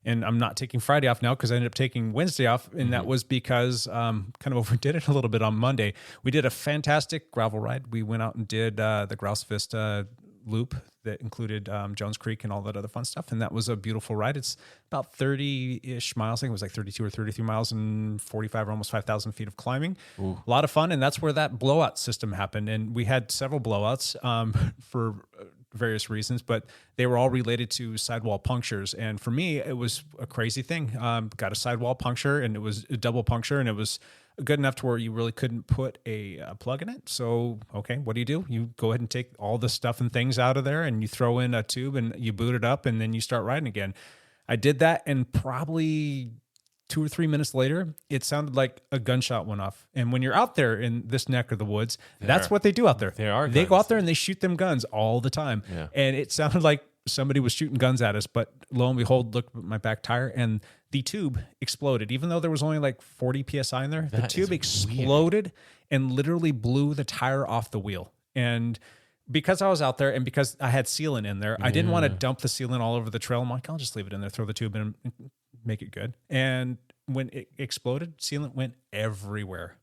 And I'm not taking Friday off now because I ended up taking Wednesday off. And that was because kind of overdid it a little bit on Monday. We did a fantastic gravel ride. We went out and did the Grouse Vista loop that included Jones Creek and all that other fun stuff. And that was a beautiful ride. It's about 30-ish miles. I think it was 32 or 33 miles and 45 or almost 5,000 feet of climbing. Ooh. A lot of fun. And that's where that blowout system happened. And we had several blowouts for various reasons, but they were all related to sidewall punctures. And for me, it was a crazy thing. Got a sidewall puncture, and it was a double puncture, and it was good enough to where you really couldn't put a plug in it. So, okay, what do? You go ahead and take all the stuff and things out of there, and you throw in a tube, and you boot it up, and then you start riding again. I did that, and probably 2 or 3 minutes later, it sounded like a gunshot went off. And when you're out there in this neck of the woods, that's what they do out there. They go out there and they shoot them guns all the time. Yeah. And it sounded like somebody was shooting guns at us. But lo and behold, look at my back tire, and the tube exploded. Even though there was only 40 PSI in there, the tube exploded and literally blew the tire off the wheel. And because I was out there and because I had sealant in there, I didn't want to dump the sealant all over the trail. I'm like, I'll just leave it in there, throw the tube in, and make it good. And when it exploded, sealant went everywhere,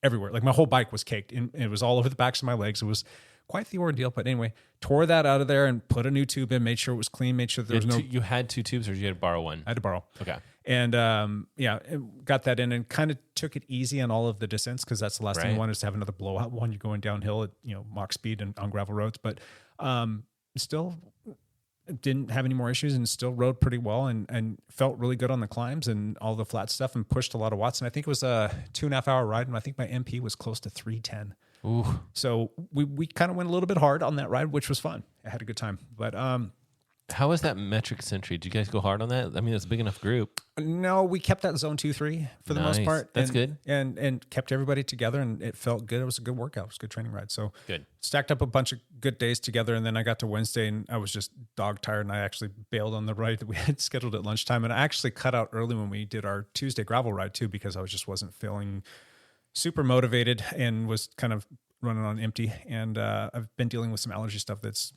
everywhere. My whole bike was caked, and it was all over the backs of my legs. It was quite the ordeal. But anyway, tore that out of there and put a new tube in, made sure it was clean, made sure there was no... You had 2 tubes, or did you had to borrow one? I had to borrow. Okay. And got that in and kind of took it easy on all of the descents, because that's the last thing you want, is to have another blowout one. You're going downhill at Mach speed and on gravel roads, but still didn't have any more issues and still rode pretty well and felt really good on the climbs and all the flat stuff, and pushed a lot of watts. And I think it was a 2.5 hour ride, and I think my MP was close to 310. Ooh. So we kind of went a little bit hard on that ride, which was fun. I had a good time. But how was that metric century? Did you guys go hard on that? I mean, it's a big enough group. No, we kept that zone 2-3 for the most part. That's good. And kept everybody together, and it felt good. It was a good workout. It was a good training ride. So good. Stacked up a bunch of good days together, and then I got to Wednesday, and I was just dog tired, and I actually bailed on the ride that we had scheduled at lunchtime. And I actually cut out early when we did our Tuesday gravel ride too, because I wasn't feeling super motivated and was kind of running on empty. And I've been dealing with some allergy stuff that's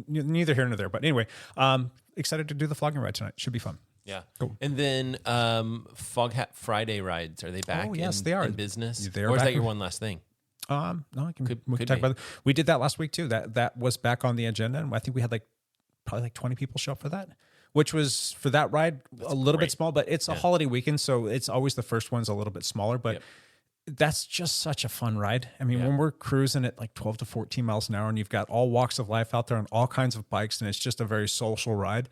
neither here nor there. But anyway, excited to do the flogging ride tonight. Should be fun. Yeah. Cool. And then Fog Hat Friday rides, are they back? Oh, yes, they are. In business? They are or is back that your one last thing? No, we can talk about it. We did that last week too. That was back on the agenda, and I think we had probably 20 people show up for that, which was for that ride a little bit small, but it's a holiday weekend, so it's always the first one's a little bit smaller, but that's just such a fun ride. I mean, when we're cruising at 12 to 14 miles an hour, and you've got all walks of life out there on all kinds of bikes, and it's just a very social ride.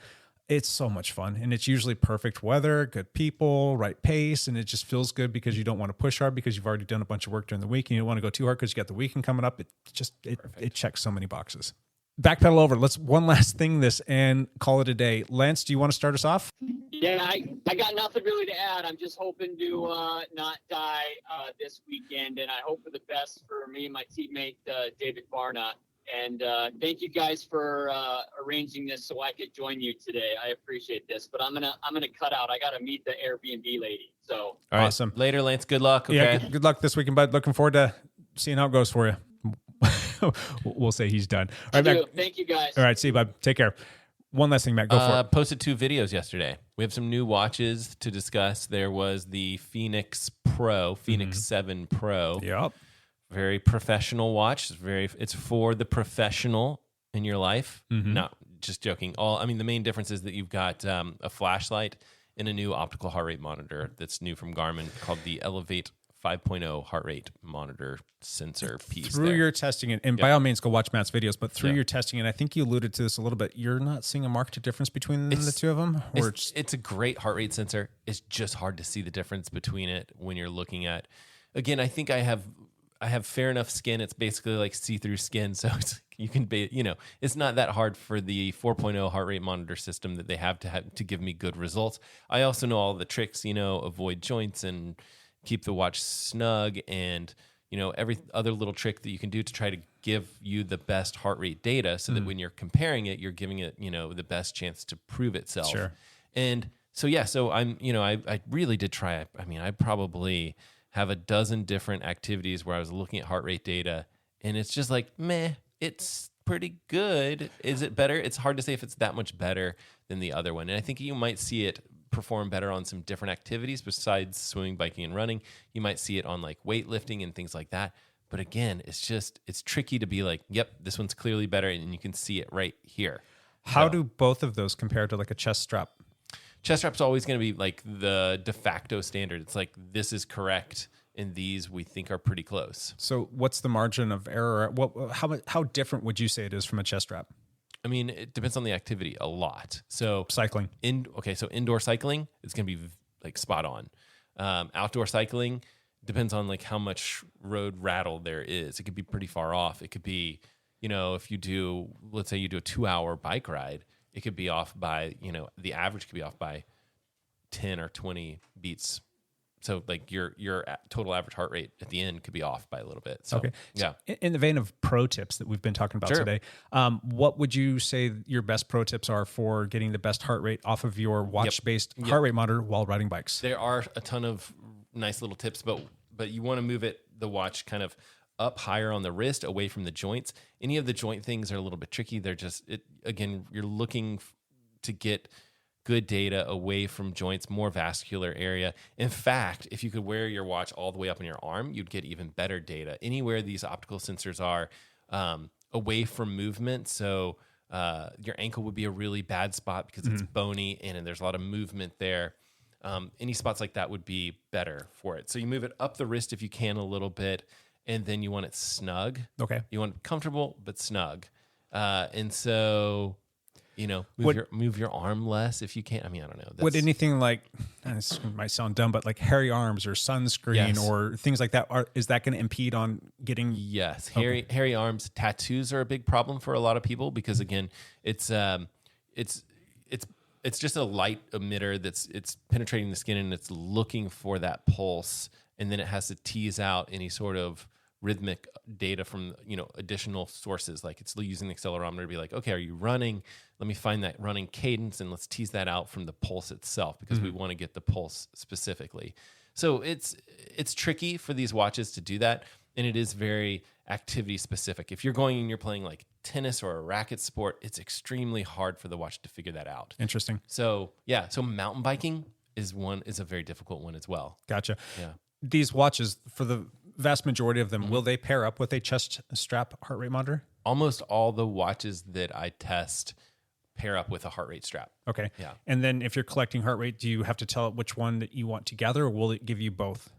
It's so much fun, and it's usually perfect weather, good people, right pace, and it just feels good because you don't want to push hard because you've already done a bunch of work during the week, and you don't want to go too hard because you got the weekend coming up. It checks so many boxes. Backpedal over. Let's one last thing this and call it a day. Lance, do you want to start us off? Yeah, I got nothing really to add. I'm just hoping to not die this weekend, and I hope for the best for me and my teammate David Barna. And thank you guys for arranging this so I could join you today. I appreciate this, but I'm gonna cut out. I gotta meet the Airbnb lady. So all right. Awesome. Later, Lance. Good luck. Okay. Yeah, good luck this weekend, bud. Looking forward to seeing how it goes for you. We'll say he's done. All right, Matt. Thank you, guys. All right, see you, bud. Take care. One last thing, Matt. Go for it. Posted 2 videos yesterday. We have some new watches to discuss. There was the Phoenix 7 Pro. Yep. Very professional watch. It's for the professional in your life. Mm-hmm. Not just joking. The main difference is that you've got a flashlight and a new optical heart rate monitor that's new from Garmin called the Elevate 5.0 heart rate monitor sensor piece. Through your testing, and by all means, go watch Matt's videos, but through your testing, and I think you alluded to this a little bit, you're not seeing a marked difference between the two of them? Or it's a great heart rate sensor. It's just hard to see the difference between it when you're looking at, again, I think I have fair enough skin. It's basically like see-through skin. So you can be, it's not that hard for the 4.0 heart rate monitor system that they have to give me good results. I also know all the tricks, avoid joints and keep the watch snug and, every other little trick that you can do to try to give you the best heart rate data so that when you're comparing it, you're giving it, the best chance to prove itself. Sure. And so I'm, I really did try. I mean, I probably have a dozen different activities where I was looking at heart rate data, and it's just like, meh, it's pretty good. Is it better? It's hard to say if it's that much better than the other one. And I think you might see it perform better on some different activities besides swimming, biking, and running. You might see it on like weightlifting and things like that. But again, it's tricky to be like, yep, this one's clearly better, and you can see it right here. How do both of those compare to like a chest strap? Chest strap's always going to be like the de facto standard. It's like, this is correct, and these we think are pretty close. So what's the margin of error? How different would you say it is from a chest strap? I mean, it depends on the activity a lot. So cycling. So indoor cycling is going to be like spot on. Outdoor cycling depends on like how much road rattle there is. It could be pretty far off. It could be, if you do, let's say you do a 2-hour bike ride, it could be off by, the average could be off by 10 or 20 beats. So like your total average heart rate at the end could be off by a little bit. So, okay. Yeah. In the vein of pro tips that we've been talking about today, what would you say your best pro tips are for getting the best heart rate off of your watch-based heart rate monitor while riding bikes? There are a ton of nice little tips, but you want to move the watch kind of up higher on the wrist, away from the joints. Any of the joint things are a little bit tricky. They're again, you're looking to get good data away from joints, more vascular area. In fact, if you could wear your watch all the way up on your arm, you'd get even better data. Anywhere these optical sensors are away from movement, so your ankle would be a really bad spot because it's bony and there's a lot of movement there. Any spots like that would be better for it. So you move it up the wrist if you can a little bit, and then you want it snug. Okay. You want it comfortable but snug. And so, move your arm less if you can. I mean, I don't know. Would anything like, this might sound dumb, but like hairy arms or sunscreen or things like that, is that going to impede on getting? Yes. Hairy arms. Tattoos are a big problem for a lot of people because, again, it's just a light emitter it's penetrating the skin and it's looking for that pulse, and then it has to tease out any sort of rhythmic data from additional sources. Like it's using the accelerometer to be like, okay, are you running? Let me find that running cadence and let's tease that out from the pulse itself because we want to get the pulse specifically. So it's tricky for these watches to do that, and it is very activity specific. If you're going and you're playing like tennis or a racket sport, it's extremely hard for the watch to figure that out. Interesting. So mountain biking is a very difficult one as well. Gotcha. Yeah. These watches, for the vast majority of them, will they pair up with a chest strap heart rate monitor? Almost all the watches that I test pair up with a heart rate strap. Okay. Yeah. And then if you're collecting heart rate, do you have to tell it which one that you want together, or will it give you both?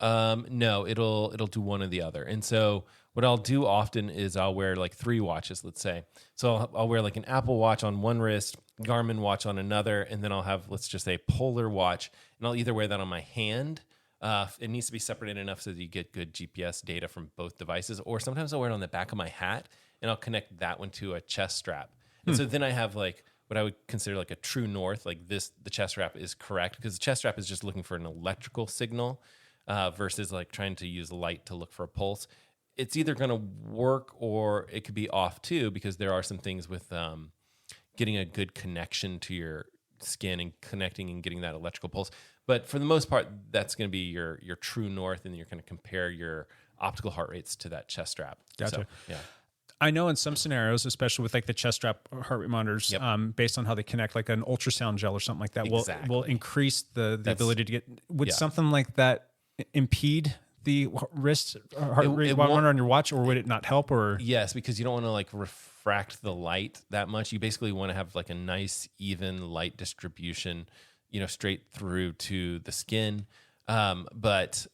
No, it'll do one or the other. And so what I'll do often is I'll wear like 3 watches, let's say. So I'll wear like an Apple Watch on one wrist, Garmin watch on another, and then I'll have, let's just say, Polar watch, and I'll either wear that on my hand. It needs to be separated enough so that you get good GPS data from both devices, or sometimes I'll wear it on the back of my hat, and I'll connect that one to a chest strap. And so then I have like what I would consider like a true north, like the chest strap is correct, because the chest strap is just looking for an electrical signal versus like trying to use light to look for a pulse. It's either going to work or it could be off too, because there are some things with getting a good connection to your skin and connecting and getting that electrical pulse. But for the most part, that's going to be your true north, and you're going to compare your optical heart rates to that chest strap. Gotcha. So, yeah. I know in some scenarios, especially with like the chest strap heart rate monitors, based on how they connect, like an ultrasound gel or something like that, will increase the ability to get. Would something like that impede the wrist heart rate monitor on your watch, or would it not help? Or yes, because you don't want to like refract the light that much. You basically want to have like a nice, even light distribution, straight through to the skin. But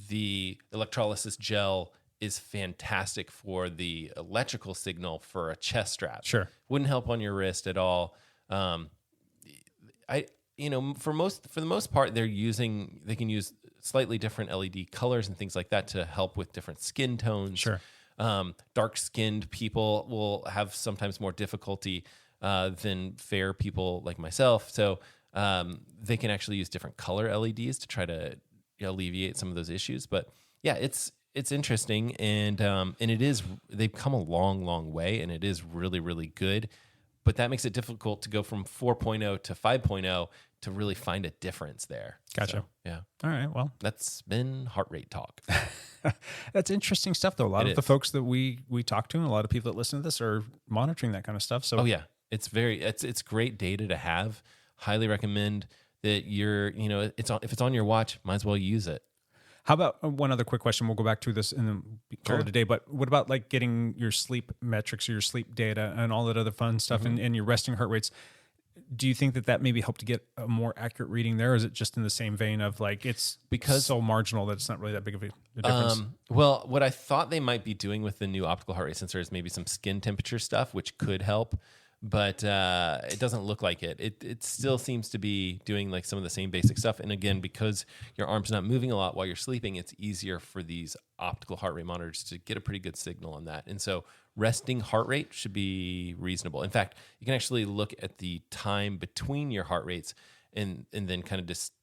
the electrolysis gel is fantastic for the electrical signal for a chest strap. Sure. Wouldn't help on your wrist at all. For the most part, they can use slightly different LED colors and things like that to help with different skin tones. Sure. Dark-skinned people will have sometimes more difficulty than fair people like myself. So they can actually use different color LEDs to try to alleviate some of those issues. But yeah, it's interesting, and it is, they've come a long way, and it is really, really good. But that makes it difficult to go from 4.0 to 5.0 to really find a difference there. Gotcha. So, yeah. All right. Well, that's been heart rate talk. That's interesting stuff, though. A lot of the folks that we talk to and a lot of people that listen to this are monitoring that kind of stuff. So, oh yeah, it's great data to have. Highly recommend that if it's on your watch, might as well use it. How about one other quick question? We'll go back to this and then call it a day. But what about like getting your sleep metrics or your sleep data and all that other fun stuff and your resting heart rates? Do you think that maybe helped to get a more accurate reading there? Or is it just in the same vein of like it's because so marginal that it's not really that big of a difference? Well, what I thought they might be doing with the new optical heart rate sensor is maybe some skin temperature stuff, which could help. But it doesn't look like it. It still seems to be doing like some of the same basic stuff. And again, because your arm's not moving a lot while you're sleeping, it's easier for these optical heart rate monitors to get a pretty good signal on that. And so resting heart rate should be reasonable. In fact, you can actually look at the time between your heart rates and then kind of just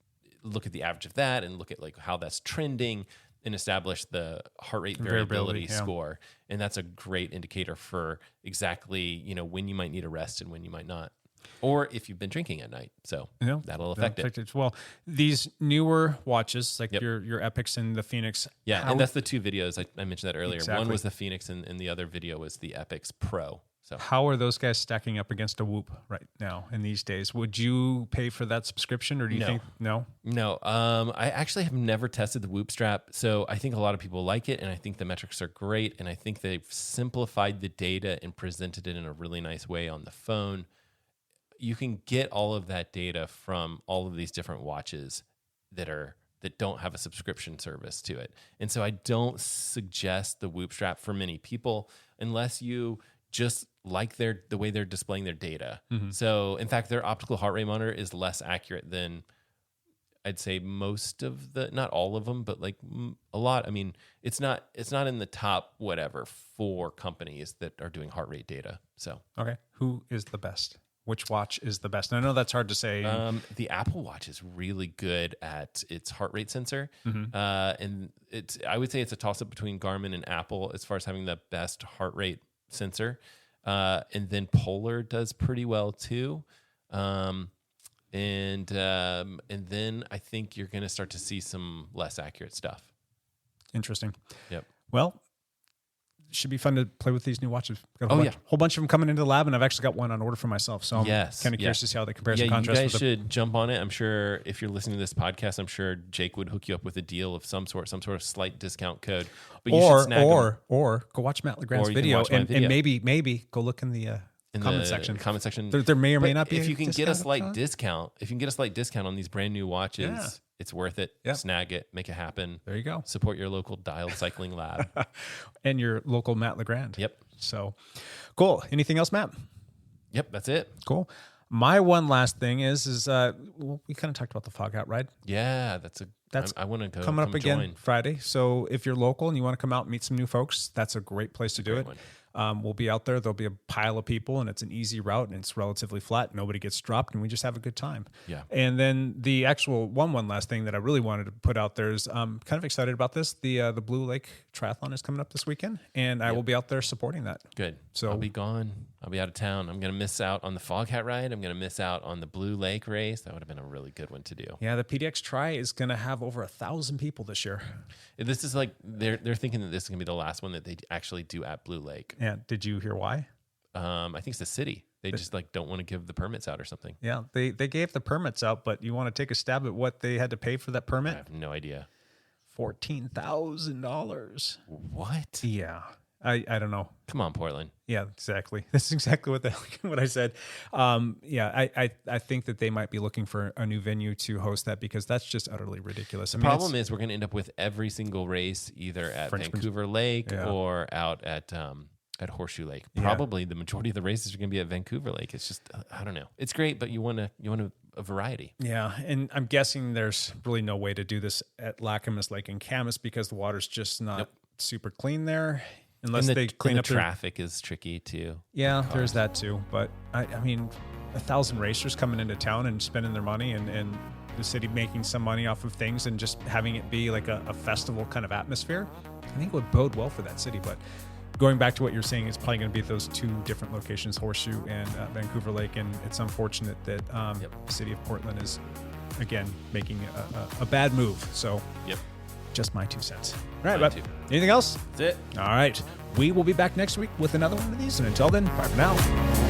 look at the average of that and look at like how that's trending and establish the heart rate variability score. And that's a great indicator for exactly, when you might need a rest and when you might not. Or if you've been drinking at night. So that'll affect it. Well, these newer watches, like your Epics and the Phoenix. Yeah, and that's the two videos. I mentioned that earlier. Exactly. One was the Phoenix and the other video was the Epics Pro. So how are those guys stacking up against a Whoop right now in these days? Would you pay for that subscription, or do you think no? No. I actually have never tested the Whoop strap, so I think a lot of people like it, and I think the metrics are great, and I think they've simplified the data and presented it in a really nice way on the phone. You can get all of that data from all of these different watches that don't have a subscription service to it, and so I don't suggest the Whoop strap for many people unless you just like the way they're displaying their data. Mm-hmm. So in fact, their optical heart rate monitor is less accurate than I'd say most of not all of them, but like a lot. I mean, it's not in the top 4 companies that are doing heart rate data. So, okay. Who is the best? Which watch is the best? And I know that's hard to say. The Apple Watch is really good at its heart rate sensor. Mm-hmm. And I would say it's a toss up between Garmin and Apple as far as having the best heart rate sensor, and then Polar does pretty well too, and then I think you're going to start to see some less accurate stuff. Interesting. Yep. Well, should be fun to play with these new watches. Got a whole bunch of them coming into the lab, and I've actually got one on order for myself. So I'm kind of curious to see how they compare and contrast. You guys should jump on it. I'm sure if you're listening to this podcast, I'm sure Jake would hook you up with a deal of some sort of slight discount code. But you should snag them. Or go watch Matt LeGrand's video, and maybe go look in the comment section. Comment section. There may or may not be. If you can get a slight discount, on these brand new watches, it's worth it. Yep. Snag it, make it happen. There you go. Support your local dialed cycling lab and your local Matt LeGrand. Yep. So cool. Anything else, Matt? Yep, that's it. Cool. My one last thing is we kind of talked about the fog out ride. Yeah, I want to go coming up again join. Friday. So if you're local and you want to come out and meet some new folks, that's a great place to do it. We'll be out there. There'll be a pile of people, and it's an easy route, and it's relatively flat. Nobody gets dropped, and we just have a good time. Yeah. And then the actual one last thing that I really wanted to put out there is I'm kind of excited about this. The Blue Lake Triathlon is coming up this weekend, and I will be out there supporting that. Good. So I'll be gone. I'll be out of town. I'm going to miss out on the Fog Hat ride. I'm going to miss out on the Blue Lake race. That would have been a really good one to do. Yeah, the PDX Tri is going to have over 1,000 people this year. This is like they're thinking that this is going to be the last one that they actually do at Blue Lake. Yeah. Did you hear why? I think it's the city. They just don't want to give the permits out or something. Yeah, they gave the permits out, but you want to take a stab at what they had to pay for that permit? I have no idea. $14,000. What? Yeah. I don't know. Come on, Portland. Yeah, exactly. That's exactly what I said. I think that they might be looking for a new venue to host that because that's just utterly ridiculous. The problem is we're going to end up with every single race either at Vancouver Lake or out at Horseshoe Lake. Probably the majority of the races are going to be at Vancouver Lake. It's just I don't know. It's great, but you want a variety. Yeah, and I'm guessing there's really no way to do this at Lacamas Lake and Camas because the water's just not super clean there. Unless they clean up traffic is tricky too. Yeah, there's that too. But I mean, 1,000 racers coming into town and spending their money and the city making some money off of things and just having it be like a festival kind of atmosphere, I think would bode well for that city. But going back to what you're saying, it's probably going to be those two different locations, Horseshoe and Vancouver Lake. And it's unfortunate that the city of Portland is, again, making a bad move. So just my 2 cents. All right, but anything else? That's it. All right. We will be back next week with another one of these. And until then, bye for now.